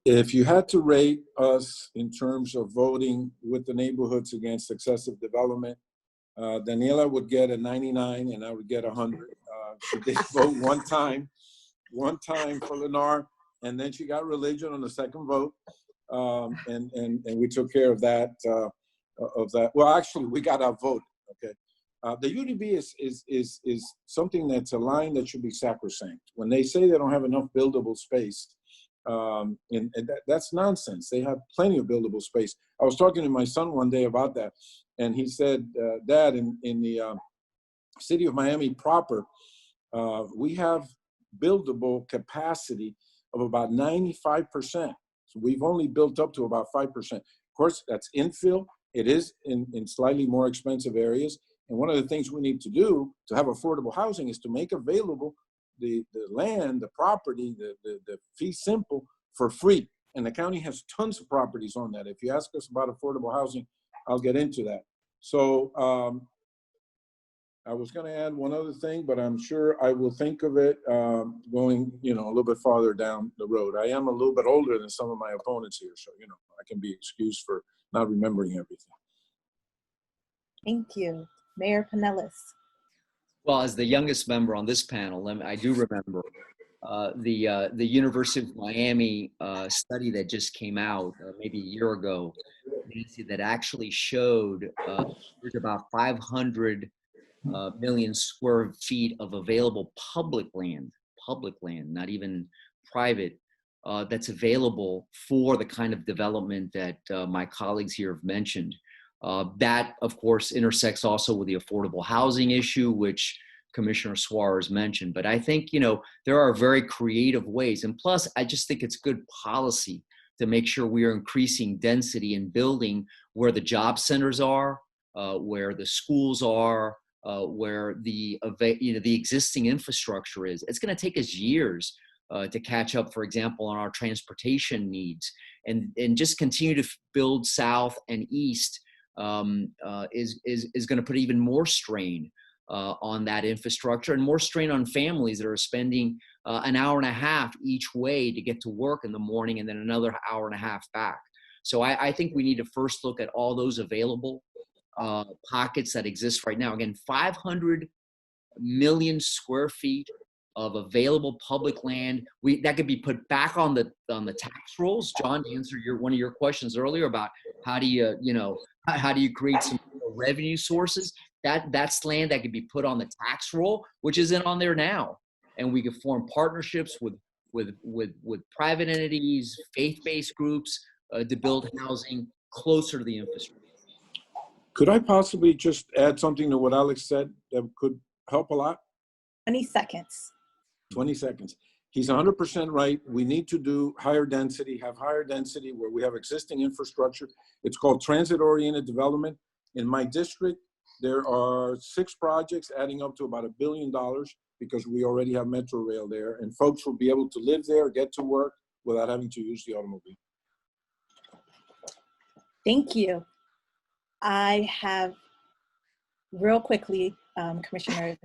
If you had to rate us in terms of voting with the neighborhoods against excessive development, Daniela would get a 99 and I would get 100. She did vote one time for Lennar, and then she got religion on the second vote, and we took care of that. Well, actually, we got outvoted. Okay, the UDB is something that's a line that should be sacrosanct. When they say they don't have enough buildable space, and that's nonsense. They have plenty of buildable space. I was talking to my son one day about that, and he said, Dad, in the city of Miami proper, we have buildable capacity of about 95%. So we've only built up to about 5%. Of course, that's infill. It is in slightly more expensive areas. And one of the things we need to do to have affordable housing is to make available the land, the property, the fee simple for free. And the county has tons of properties on that. If you ask us about affordable housing, I'll get into that. So I was going to add one other thing, but I'm sure I will think of it going, a little bit farther down the road. I am a little bit older than some of my opponents here, so, I can be excused for not remembering everything. Thank you. Mayor Penelas. Well, as the youngest member on this panel, I do remember the University of Miami study that just came out maybe a year ago, Nancy, that actually showed there's about 500 million square feet of available public land, not even private, that's available for the kind of development that my colleagues here have mentioned. That, of course, intersects also with the affordable housing issue, which Commissioner Suarez mentioned. But I think, there are very creative ways. And plus, I just think it's good policy to make sure we are increasing density and building where the job centers are, where the schools are, where the existing infrastructure is. It's going to take us years to catch up, for example, on our transportation needs, and just continue to build south and east is going to put even more strain on that infrastructure and more strain on families that are spending an hour and a half each way to get to work in the morning and then another hour and a half back. So I think we need to first look at all those available pockets that exist right now. Again, 500 million square feet of available public land. That could be put back on the tax rolls. John, to answer one of your questions earlier about how do you create some revenue sources? That's land that could be put on the tax roll, which isn't on there now, and we could form partnerships with private entities, faith-based groups to build housing closer to the infrastructure. Could I possibly just add something to what Alex said that could help a lot? 20 seconds. 20 seconds. He's 100% right. We need to do higher density, have higher density where we have existing infrastructure. It's called transit-oriented development. In my district, there are 6 projects adding up to about $1 billion because we already have Meteorol there, and folks will be able to live there, get to work without having to use the automobile. Thank you. I have, real quickly, Commissioner.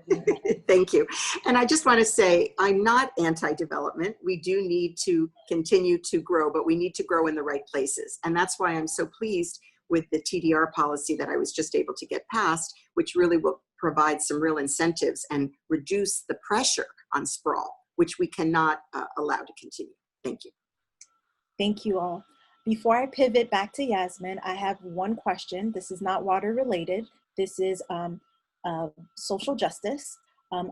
Thank you. And I just want to say, I'm not anti-development. We do need to continue to grow, but we need to grow in the right places. And that's why I'm so pleased with the TDR policy that I was just able to get passed, which really will provide some real incentives and reduce the pressure on sprawl, which we cannot allow to continue. Thank you. Thank you all. Before I pivot back to Yasmin, I have one question. This is not water related. This is social justice.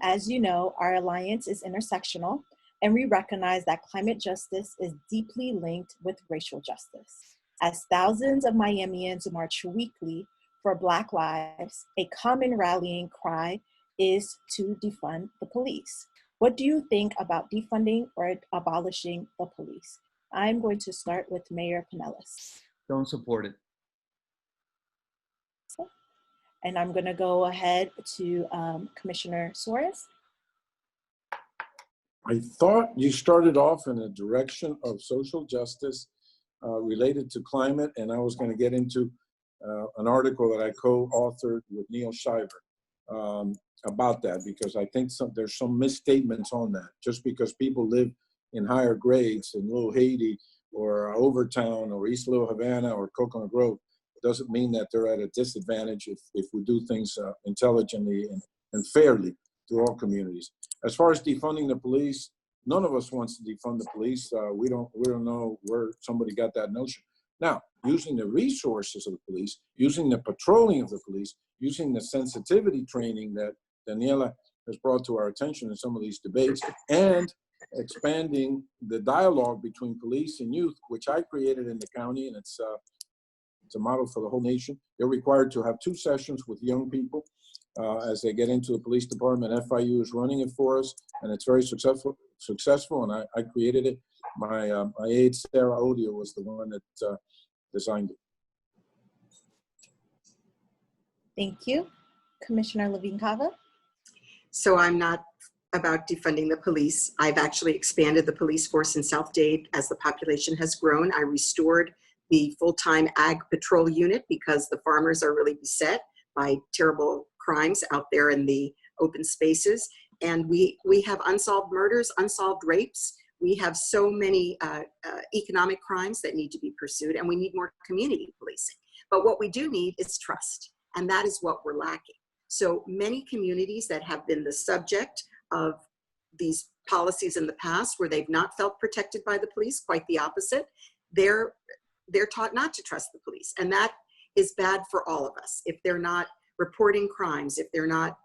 As you know, our alliance is intersectional, and we recognize that climate justice is deeply linked with racial justice. As thousands of Miamians march weekly for Black lives, a common rallying cry is to defund the police. What do you think about defunding or abolishing the police? I'm going to start with Mayor Penelas. Don't support it. And I'm going to go ahead to Commissioner Suarez. I thought you started off in a direction of social justice related to climate, and I was going to get into an article that I co-authored with Neil Shiver about that, because I think there's some misstatements on that. Just because people live in higher grades in Little Haiti or Overtown or East Little Havana or Coconut Grove doesn't mean that they're at a disadvantage if we do things intelligently and fairly to all communities. As far as defunding the police, none of us wants to defund the police. We don't know where somebody got that notion. Now, using the resources of the police, using the patrolling of the police, using the sensitivity training that Daniella has brought to our attention in some of these debates, and expanding the dialogue between police and youth, which I created in the county, and it's a model for the whole nation. They're required to have 2 sessions with young people as they get into the police department. FIU is running it for us, and it's very successful, and I created it. My aide, Sarah Odio, was the one that designed it. Thank you. Commissioner Levine Cava. So I'm not about defunding the police. I've actually expanded the police force in South Dade as the population has grown. I restored the full-time ag patrol unit because the farmers are really beset by terrible crimes out there in the open spaces. And we have unsolved murders, unsolved rapes. We have so many economic crimes that need to be pursued, and we need more community policing. But what we do need is trust, and that is what we're lacking. So many communities that have been the subject of these policies in the past where they've not felt protected by the police, quite the opposite, they're taught not to trust the police. And that is bad for all of us. If they're not reporting crimes, if they're not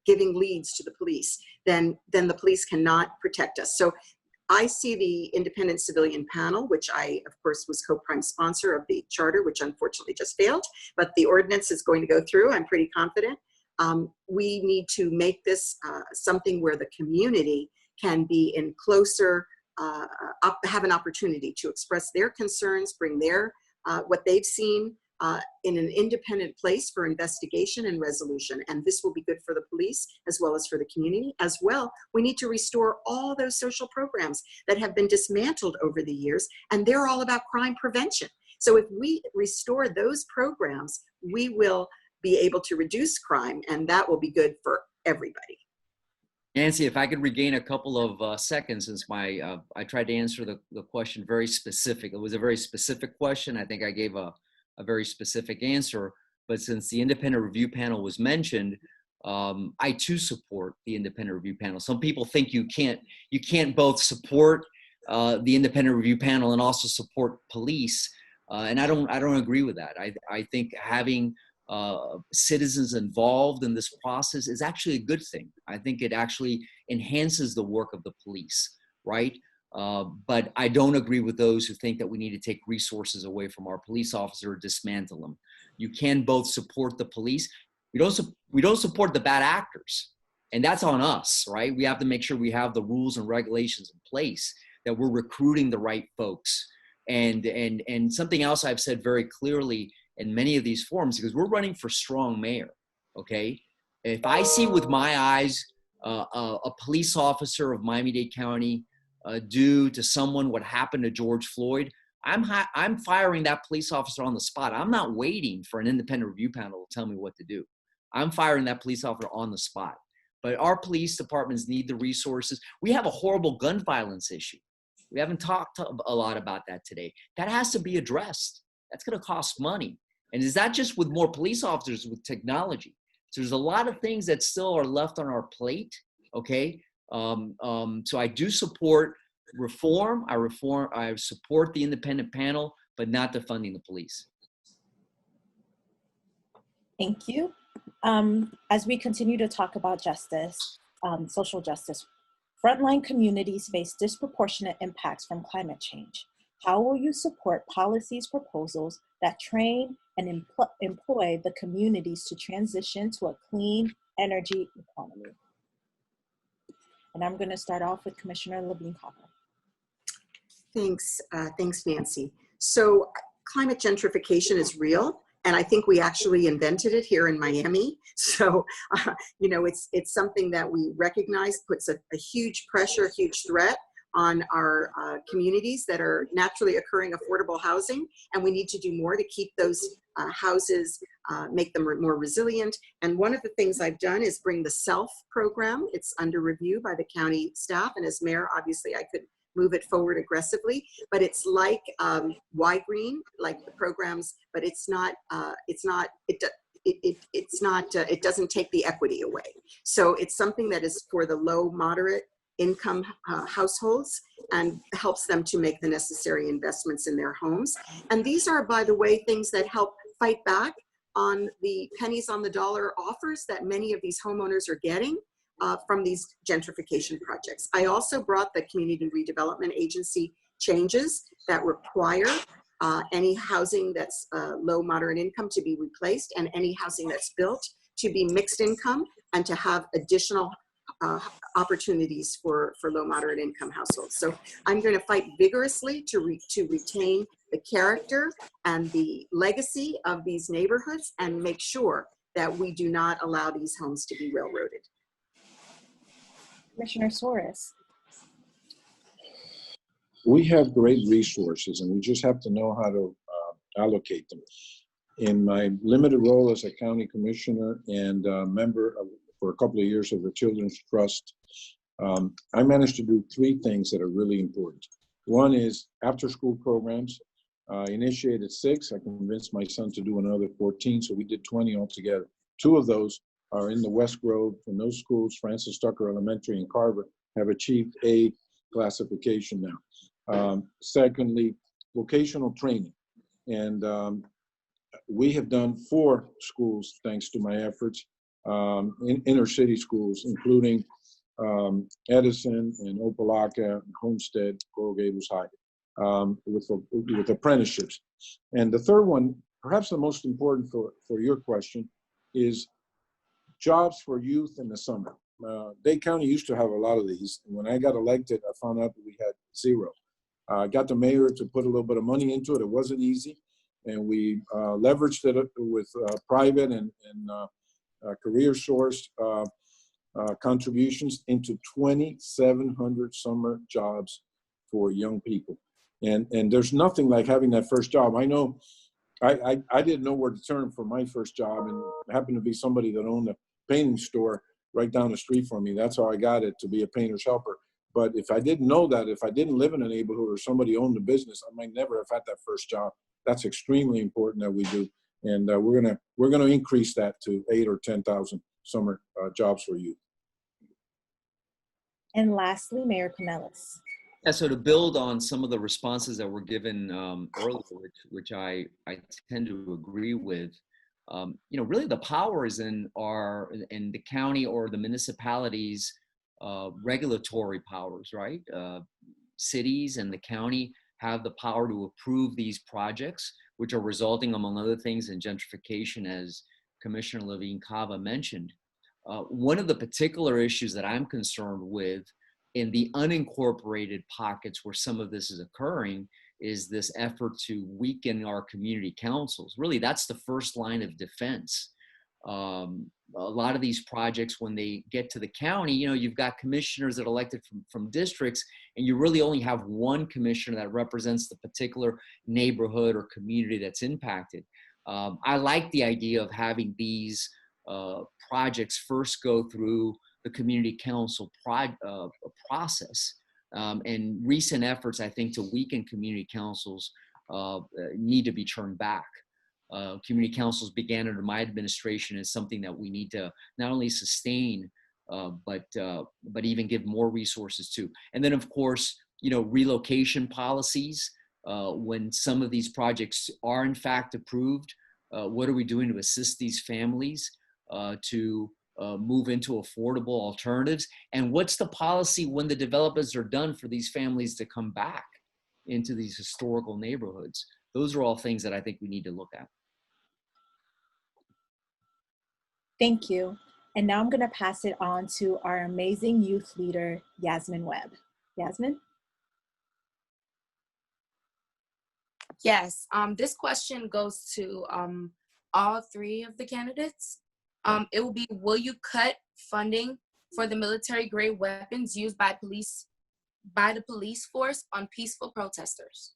giving leads to the police, then the police cannot protect us. So I see the Independent Civilian Panel, which I, of course, was co-prime sponsor of the charter, which unfortunately just failed, but the ordinance is going to go through, I'm pretty confident. We need to make this something where the community can be in closer, have an opportunity to express their concerns, bring their, what they've seen in an independent place for investigation and resolution. And this will be good for the police as well as for the community. As well, we need to restore all those social programs that have been dismantled over the years, and they're all about crime prevention. So if we restore those programs, we will be able to reduce crime, and that will be good for everybody. Nancy, if I could regain a couple of seconds, since I tried to answer the question very specific. It was a very specific question. I think I gave a very specific answer, but since the independent review panel was mentioned, I too support the independent review panel. Some people think you can't both support the independent review panel and also support police, and I don't agree with that. I think having citizens involved in this process is actually a good thing. I think it actually enhances the work of the police, right? But I don't agree with those who think that we need to take resources away from our police officer or dismantle them. You can both support the police. We don't support the bad actors, and that's on us, right? We have to make sure we have the rules and regulations in place, that we're recruiting the right folks. And something else I've said very clearly in many of these forums, because we're running for strong mayor, okay? If I see with my eyes a police officer of Miami-Dade County do to someone what happened to George Floyd, I'm firing that police officer on the spot. I'm not waiting for an independent review panel to tell me what to do. I'm firing that police officer on the spot. But our police departments need the resources. We have a horrible gun violence issue. We haven't talked a lot about that today. That has to be addressed. That's going to cost money. And is that just with more police officers, with technology? So there's a lot of things that still are left on our plate, okay? So I do support reform. I support the independent panel, but not defunding the police. Thank you. As we continue to talk about justice, social justice, frontline communities face disproportionate impacts from climate change. How will you support policies proposals that train and employ the communities to transition to a clean energy economy? And I'm going to start off with Commissioner Levine Cava. Thanks, Nancy. So climate gentrification is real, and I think we actually invented it here in Miami. So, you know, it's something that we recognize puts a huge pressure, huge threat on our communities that are naturally occurring affordable housing, and we need to do more to keep those houses, make them more resilient. And one of the things I've done is bring the SELF program. It's under review by the county staff, and as mayor, obviously I could move it forward aggressively, but it's like Y-Green, like the programs, but it doesn't take the equity away. So it's something that is for the low, moderate income households and helps them to make the necessary investments in their homes. And these are, by the way, things that help fight back on the pennies on the dollar offers that many of these homeowners are getting from these gentrification projects. I also brought the Community Redevelopment Agency changes that require any housing that's low, moderate income to be replaced, and any housing that's built to be mixed income and to have additional opportunities for low moderate income households. So I'm going to fight vigorously to retain the character and the legacy of these neighborhoods and make sure that we do not allow these homes to be railroaded. Commissioner Suarez. We have great resources and we just have to know how to allocate them. In my limited role as a county commissioner and member for a couple of years of the Children's Trust, I managed to do three things that are really important. One is after school programs. I initiated 6. I convinced my son to do another 14, so we did 20 altogether. 2 of those are in the West Grove, and those schools, Francis Tucker Elementary and Carver, have achieved A classification now. Secondly, vocational training. And we have done 4 schools, thanks to my efforts, in inner city schools, including Edison and Opelika, Homestead, Coral Gables High, with apprenticeships. And the third one, perhaps the most important for your question, is jobs for youth in the summer. Dade County used to have a lot of these. When I got elected, I found out that we had 0. I got the mayor to put a little bit of money into it. It wasn't easy. And we leveraged it with private and career source contributions into 2,700 summer jobs for young people. And there's nothing like having that first job. I know I didn't know where to turn for my first job, and it happened to be somebody that owned a painting store right down the street from me. That's how I got it, to be a painter's helper. But if I didn't know that, if I didn't live in a neighborhood or somebody owned a business, I might never have had that first job. That's extremely important that we do. And we're gonna increase that to 8,000 or 10,000 summer jobs for youth. And lastly, Mayor Penelas. Yeah, so to build on some of the responses that were given earlier, which I tend to agree with, really the power is in the county or the municipalities' regulatory powers, right? Cities and the county have the power to approve these projects, which are resulting, among other things, in gentrification, as Commissioner Levine Cava mentioned. One of the particular issues that I'm concerned with in the unincorporated pockets where some of this is occurring is this effort to weaken our community councils. Really, that's the first line of defense. A lot of these projects, when they get to the county, you've got commissioners that are elected from districts, and you really only have one commissioner that represents the particular neighborhood or community that's impacted. I like the idea of having these projects first go through the community council process. And recent efforts, I think, to weaken community councils need to be turned back. Community councils began under my administration as something that we need to not only sustain, but even give more resources to. And then, of course, relocation policies. When some of these projects are in fact approved, what are we doing to assist these families to move into affordable alternatives? And what's the policy when the developments are done for these families to come back into these historical neighborhoods? Those are all things that I think we need to look at. Thank you. And now I'm going to pass it on to our amazing youth leader, Yasmin Webb. Yasmin? Yes, this question goes to all 3 of the candidates. It will be, will you cut funding for the military-grade weapons used by the police force on peaceful protesters?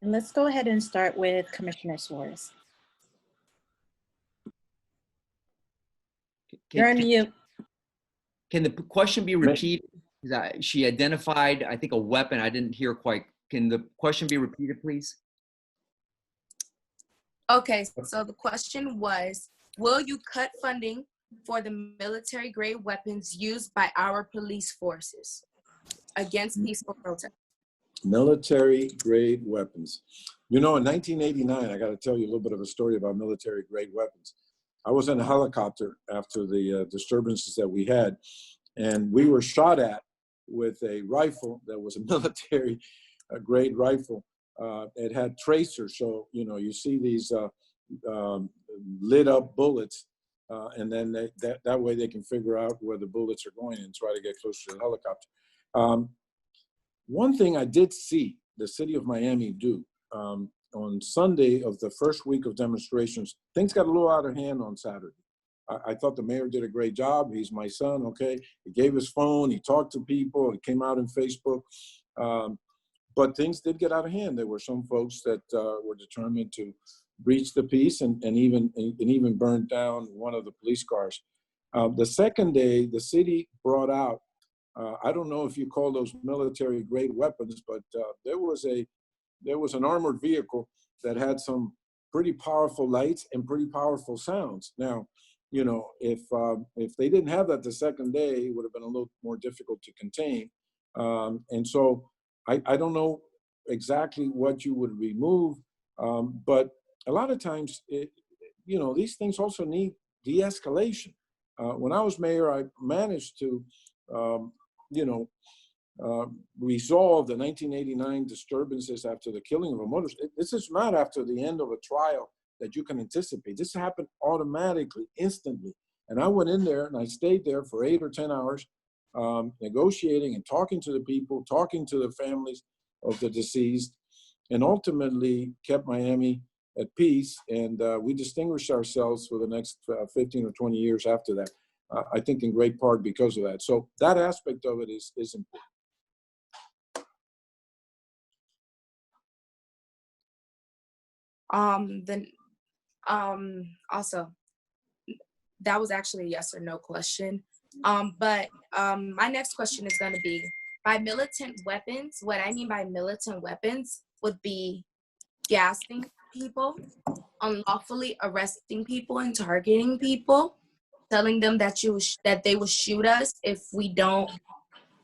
And let's go ahead and start with Commissioner Suarez. You're on mute. Can the question be repeated? She identified, I think, a weapon. I didn't hear quite. Can the question be repeated, please? Okay, so the question was, will you cut funding for the military-grade weapons used by our police forces against peaceful protest? Military-grade weapons. In 1989, I got to tell you a little bit of a story about military-grade weapons. I was in a helicopter after the disturbances that we had, and we were shot at with a rifle that was a military-grade rifle it had tracers. So, you know, you see these lit up bullets, and then that way they can figure out where the bullets are going and try to get closer to the helicopter. One thing I did see the city of Miami do on Sunday of the first week of demonstrations, things got a little out of hand on Saturday. I thought the mayor did a great job. He's my son, okay? He gave his phone, he talked to people, he came out in Facebook. But things did get out of hand. There were some folks that were determined to breach the peace and even burned down one of the police cars. The second day, the city brought out, I don't know if you call those military-grade weapons, but there was an armored vehicle that had some pretty powerful lights and pretty powerful sounds. Now, you know, if they didn't have that the second day, it would have been a little more difficult to contain. And so I don't know exactly what you would remove, but a lot of times, you know, these things also need de-escalation. When I was mayor, I managed to, you know, resolve the 1989 disturbances after the killing of a motorist. This is not after the end of a trial that you can anticipate. This happened automatically, instantly. And I went in there and I stayed there for 8 or 10 hours, negotiating and talking to the people, talking to the families of the deceased, and ultimately kept Miami at peace. And we distinguished ourselves for the next 15 or 20 years after that. I think in great part because of that. So that aspect of it is important. Also, that was actually a yes or no question. But my next question is going to be, by militant weapons, what I mean by militant weapons would be gassing people, unlawfully arresting people and targeting people, telling them that they will shoot us if we don't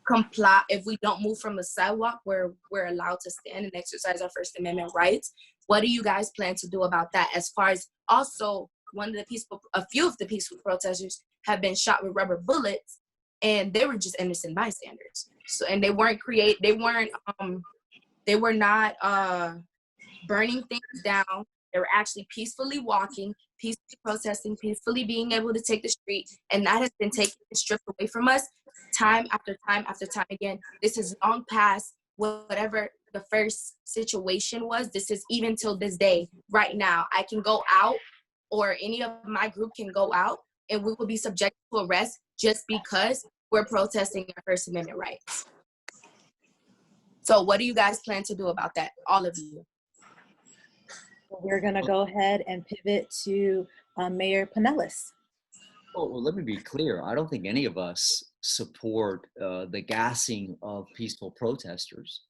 comply, if we don't move from the sidewalk where we're allowed to stand and exercise our First Amendment rights. What do you guys plan to do about that? As far as also a few of the peaceful protesters have been shot with rubber bullets, and they were just innocent bystanders. So, and they were not burning things down. They were actually peacefully walking, peacefully protesting, peacefully being able to take the street, and that has been taken and stripped away from us time after time after time again. This is long past whatever the first situation was. This is even till this day. Right now, I can go out, or any of my group can go out, and we will be subject to arrest just because we're protesting our First Amendment rights. So what do you guys plan to do about that, all of you? We're going to go ahead and pivot to Mayor Penelas. Well, let me be clear. I don't think any of us support the gassing of peaceful protesters.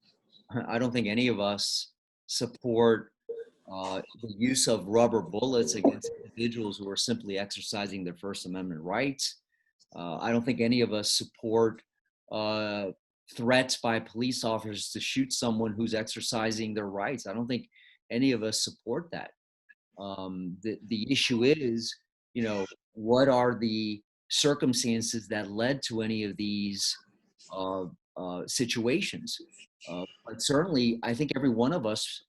I don't think any of us support the use of rubber bullets against individuals who are simply exercising their First Amendment rights. I don't think any of us support threats by police officers to shoot someone who's exercising their rights. I don't think any of us support that. The issue is, you know, what are the circumstances that led to any of these situations? But certainly, I think every one of us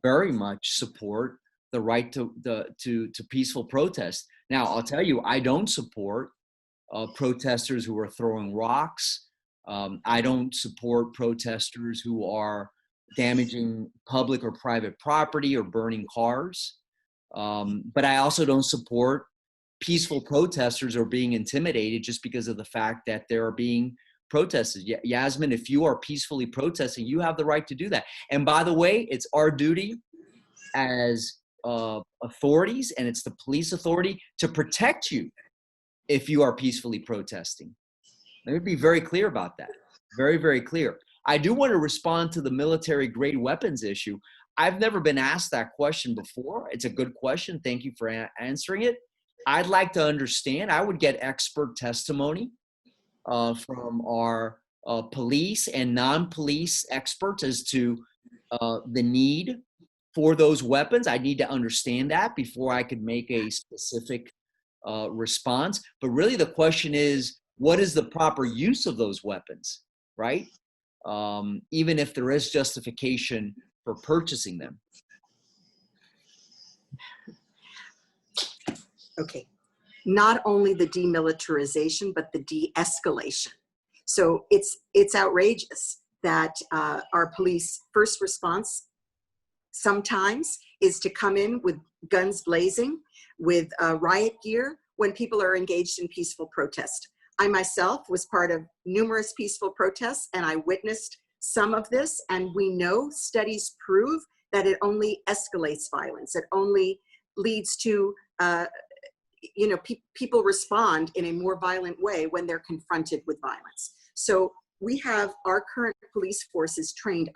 very much support the right to peaceful protest. Now, I'll tell you, I don't support protesters who are throwing rocks. I don't support protesters who are damaging public or private property or burning cars. But I also don't support peaceful protesters or being intimidated just because of the fact that there are being protested. Yasmin, if you are peacefully protesting, you have the right to do that. And by the way, it's our duty as authorities, and it's the police authority, to protect you if you are peacefully protesting. Let me be very clear about that. Very, very clear. I do want to respond to the military-grade weapons issue. I've never been asked that question before. It's a good question. Thank you for answering it. I'd like to understand. I would get expert testimony from our police and non-police experts as to the need for those weapons. I need to understand that before I could make a specific response. But really the question is, what is the proper use of those weapons, right? Even if there is justification for purchasing them? Okay, not only the demilitarization, but the de-escalation. So it's outrageous that our police first response sometimes is to come in with guns blazing, with riot gear when people are engaged in peaceful protest. I myself was part of numerous peaceful protests, and I witnessed some of this, and we know studies prove that it only escalates violence. It only leads to people respond in a more violent way when they're confronted with violence. So we have our current police forces trained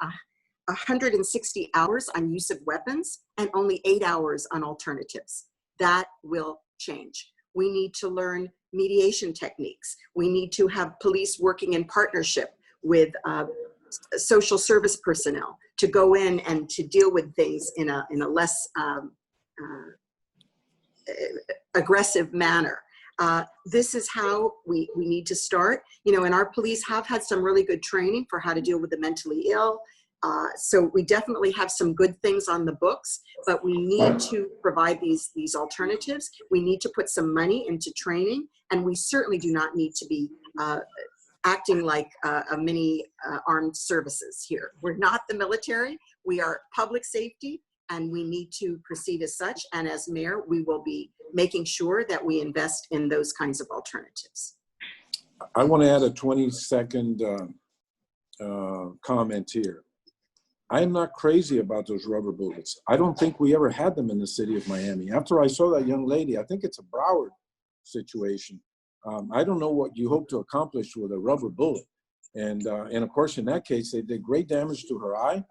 160 hours on use of weapons and only 8 hours on alternatives. That will change. We need to learn mediation techniques. We need to have police working in partnership with social service personnel to go in and to deal with things in a less aggressive manner. This is how we need to start. And our police have had some really good training for how to deal with the mentally ill. So we definitely have some good things on the books, but we need to provide these alternatives. We need to put some money into training, and we certainly do not need to be acting like a mini armed services here. We're not the military. We are public safety, and we need to proceed as such. And as mayor, we will be making sure that we invest in those kinds of alternatives. I want to add a 20-second comment here. I am not crazy about those rubber bullets. I don't think we ever had them in the city of Miami. After I saw that young lady, I think it's a Broward situation. I don't know what you hope to accomplish with a rubber bullet. And of course, in that case, they did great damage to her eye,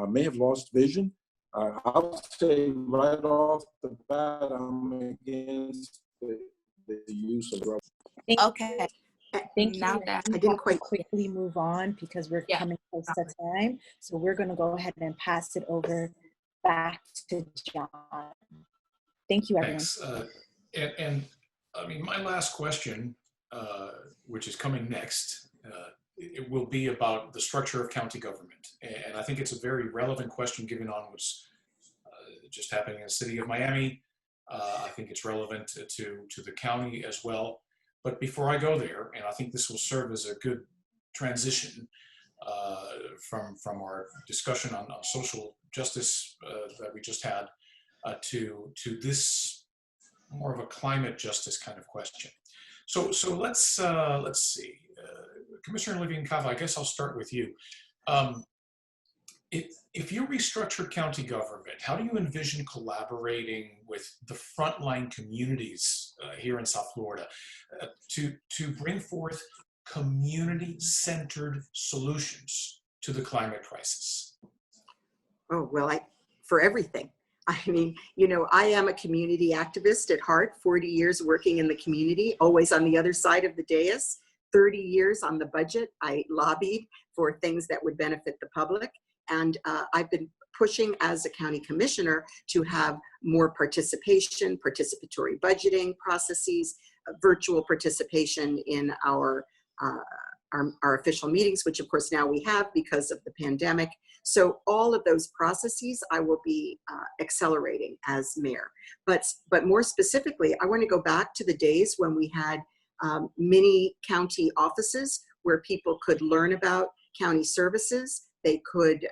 may have lost vision. I'll say right off the bat, I'm against the use of rubber. Okay. Thank you. Now that I didn't quite quickly move on because we're coming close to time. So we're going to go ahead and pass it over back to John. Thank you, everyone. Thanks. And I mean, my last question, which is coming next, it will be about the structure of county government. And I think it's a very relevant question given on what's just happening in the city of Miami. I think it's relevant to the county as well. But before I go there, and I think this will serve as a good transition from our discussion on social justice that we just had to this more of a climate justice kind of question. So let's see, Commissioner Levine Cava, I guess I'll start with you. If you restructure county government, how do you envision collaborating with the frontline communities here in South Florida to bring forth community-centered solutions to the climate crisis? Oh, well, for everything. I mean, I am a community activist at heart, 40 years working in the community, always on the other side of the dais, 30 years on the budget. I lobbied for things that would benefit the public. And I've been pushing as a county commissioner to have more participation, participatory budgeting processes, virtual participation in our official meetings, which of course now we have because of the pandemic. So all of those processes I will be accelerating as mayor. But more specifically, I want to go back to the days when we had mini county offices where people could learn about county services. They could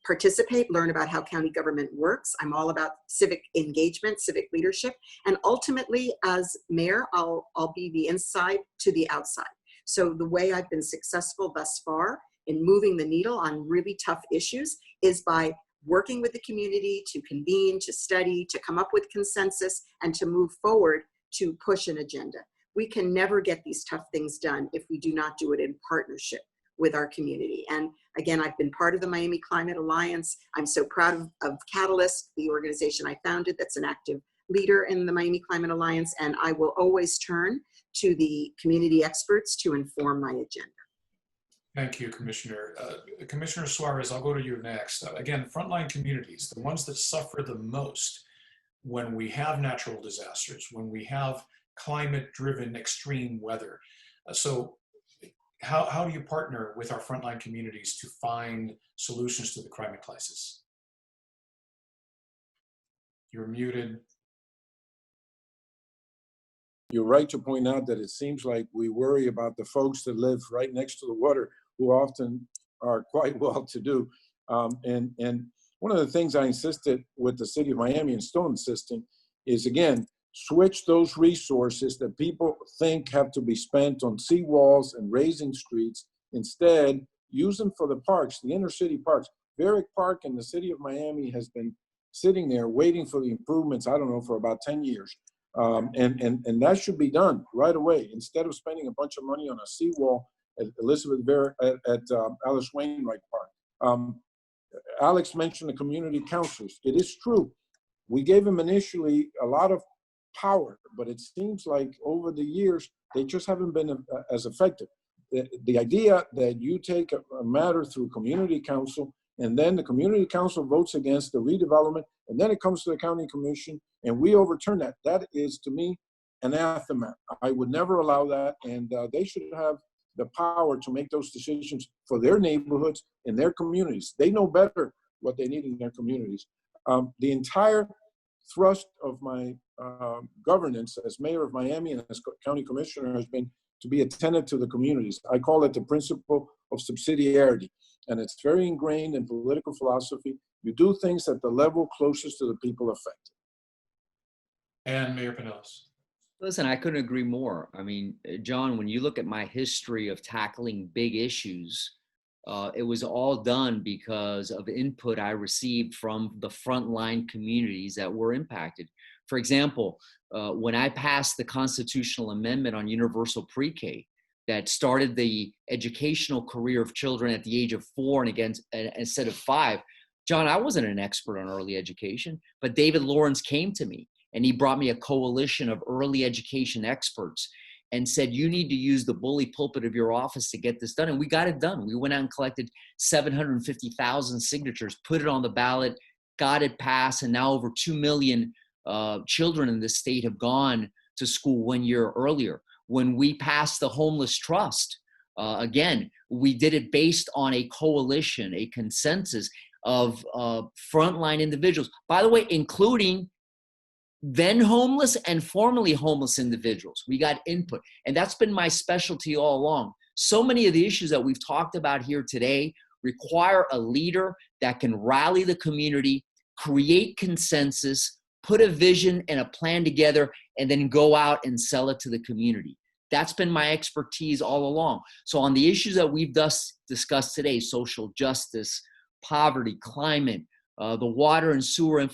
participate, learn about how county government works. I'm all about civic engagement, civic leadership. And ultimately, as mayor, I'll be the inside to the outside. So the way I've been successful thus far in moving the needle on really tough issues is by working with the community to convene, to study, to come up with consensus, and to move forward to push an agenda. We can never get these tough things done if we do not do it in partnership with our community. And again, I've been part of the Miami Climate Alliance. I'm so proud of Catalyst, the organization I founded that's an active leader in the Miami Climate Alliance, and I will always turn to the community experts to inform my agenda. Thank you, Commissioner. Commissioner Suarez, I'll go to you next. Again, frontline communities, the ones that suffer the most when we have natural disasters, when we have climate-driven extreme weather. So how do you partner with our frontline communities to find solutions to the climate crisis? You're muted. You're right to point out that it seems like we worry about the folks that live right next to the water, who often are quite well to do. And one of the things I insisted with the city of Miami and still insisting is, again, switch those resources that people think have to be spent on seawalls and raising streets. Instead, use them for the parks, the inner city parks. Varick Park in the city of Miami has been sitting there waiting for the improvements, I don't know, for about 10 years. And that should be done right away, instead of spending a bunch of money on a seawall at Alice Wainwright Park. Alex mentioned the community councils. It is true. We gave them initially a lot of power, but it seems like over the years, they just haven't been as effective. The idea that you take a matter through community council, and then the community council votes against the redevelopment, and then it comes to the county commission, and we overturn that. That is, to me, anathema. I would never allow that, and they should have the power to make those decisions for their neighborhoods and their communities. They know better what they need in their communities. The entire thrust of my governance as mayor of Miami and as county commissioner has been to be attentive to the communities. I call it the principle of subsidiarity, and it's very ingrained in political philosophy. You do things at the level closest to the people affected. And Mayor Penelas. Listen, I couldn't agree more. I mean, John, when you look at my history of tackling big issues, it was all done because of input I received from the frontline communities that were impacted. For example, when I passed the constitutional amendment on universal pre-K that started the educational career of children at the age of 4 instead of 5, John, I wasn't an expert on early education, but David Lawrence came to me and he brought me a coalition of early education experts and said, you need to use the bully pulpit of your office to get this done. And we got it done. We went out and collected 750,000 signatures, put it on the ballot, got it passed, and now over 2 million children in this state have gone to school 1 year earlier. When we passed the homeless trust, again, we did it based on a coalition, a consensus of frontline individuals, by the way, including then homeless and formerly homeless individuals. We got input, and that's been my specialty all along. So many of the issues that we've talked about here today require a leader that can rally the community, create consensus, put a vision and a plan together, and then go out and sell it to the community. That's been my expertise all along. So on the issues that we've discussed today, social justice, poverty, climate, the water and sewer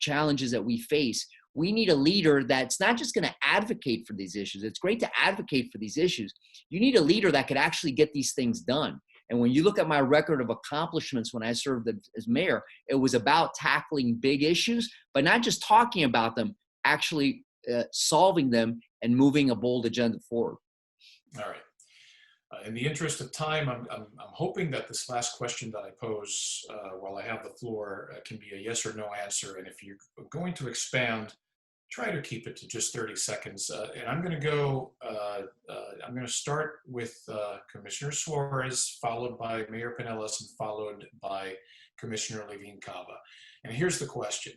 challenges that we face, we need a leader that's not just going to advocate for these issues. It's great to advocate for these issues. You need a leader that could actually get these things done. And when you look at my record of accomplishments when I served as mayor, it was about tackling big issues, but not just talking about them, actually solving them and moving a bold agenda forward. All right. In the interest of time, I'm hoping that this last question that I pose while I have the floor can be a yes or no answer. And if you're going to expand, try to keep it to just 30 seconds. And I'm going to go, I'm going to start with Commissioner Suarez, followed by Mayor Penelas, and followed by Commissioner Levine Cava. And here's the question.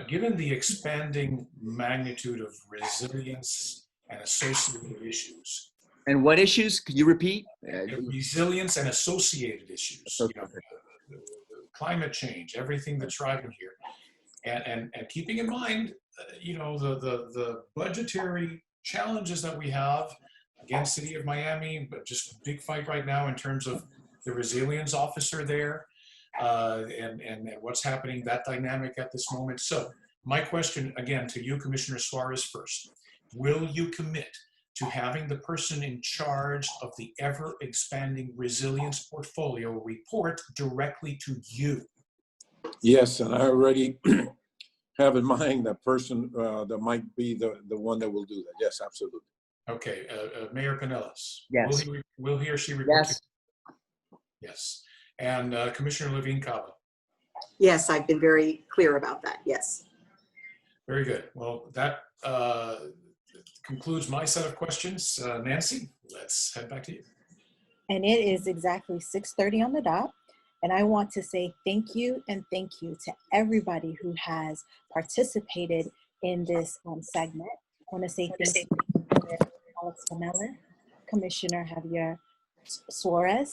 Given the expanding magnitude of resilience and associated issues, and what issues? Could you repeat? Resilience and associated issues. You know, climate change, everything that's driving here, and keeping in mind, you know, the budgetary challenges that we have. Again, City of Miami, but just a big fight right now in terms of the resilience officer there, and what's happening, that dynamic at this moment. So my question again to you, Commissioner Suarez, first: will you commit to having the person in charge of the ever-expanding resilience portfolio report directly to you? Yes, and I already have in mind that person that might be the one that will do that. Yes, absolutely. Okay, Mayor Penelas. Yes. Will he or she report? Yes. To you? Yes. And Commissioner Levine Cava. Yes, I've been very clear about that. Yes. Very good. Well, that concludes my set of questions. Nancy, let's head back to you. And it is exactly 6:30 on the dot. And I want to say thank you to everybody who has participated in this segment. I want to say thank you to Alex Penelas, Commissioner Xavier Suarez,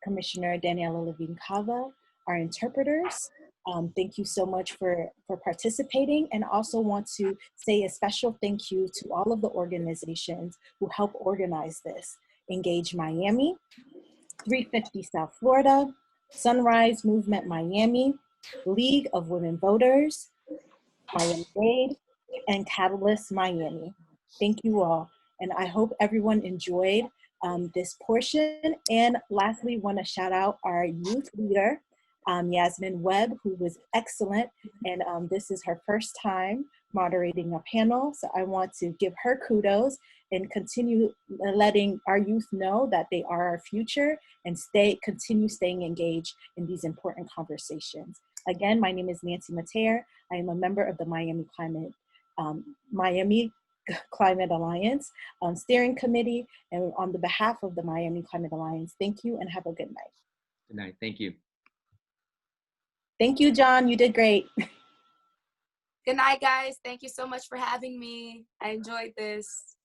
Commissioner Daniella Levine Cava, our interpreters. Thank you so much for participating, and also want to say a special thank you to all of the organizations who help organize this. Engage Miami, 350 South Florida, Sunrise Movement Miami, League of Women Voters, Miami-Dade, and Catalyst Miami. Thank you all. And I hope everyone enjoyed this portion. And lastly, want to shout out our youth leader, Yasmin Webb, who was excellent. And this is her first time moderating a panel. So I want to give her kudos and continue letting our youth know that they are our future and continue staying engaged in these important conversations. Again, my name is Nancy Metayer. I am a member of the Miami Climate Alliance Steering Committee, and on the behalf of the Miami Climate Alliance, thank you and have a good night. Good night. Thank you. Thank you, John. You did great. Good night, guys. Thank you so much for having me. I enjoyed this.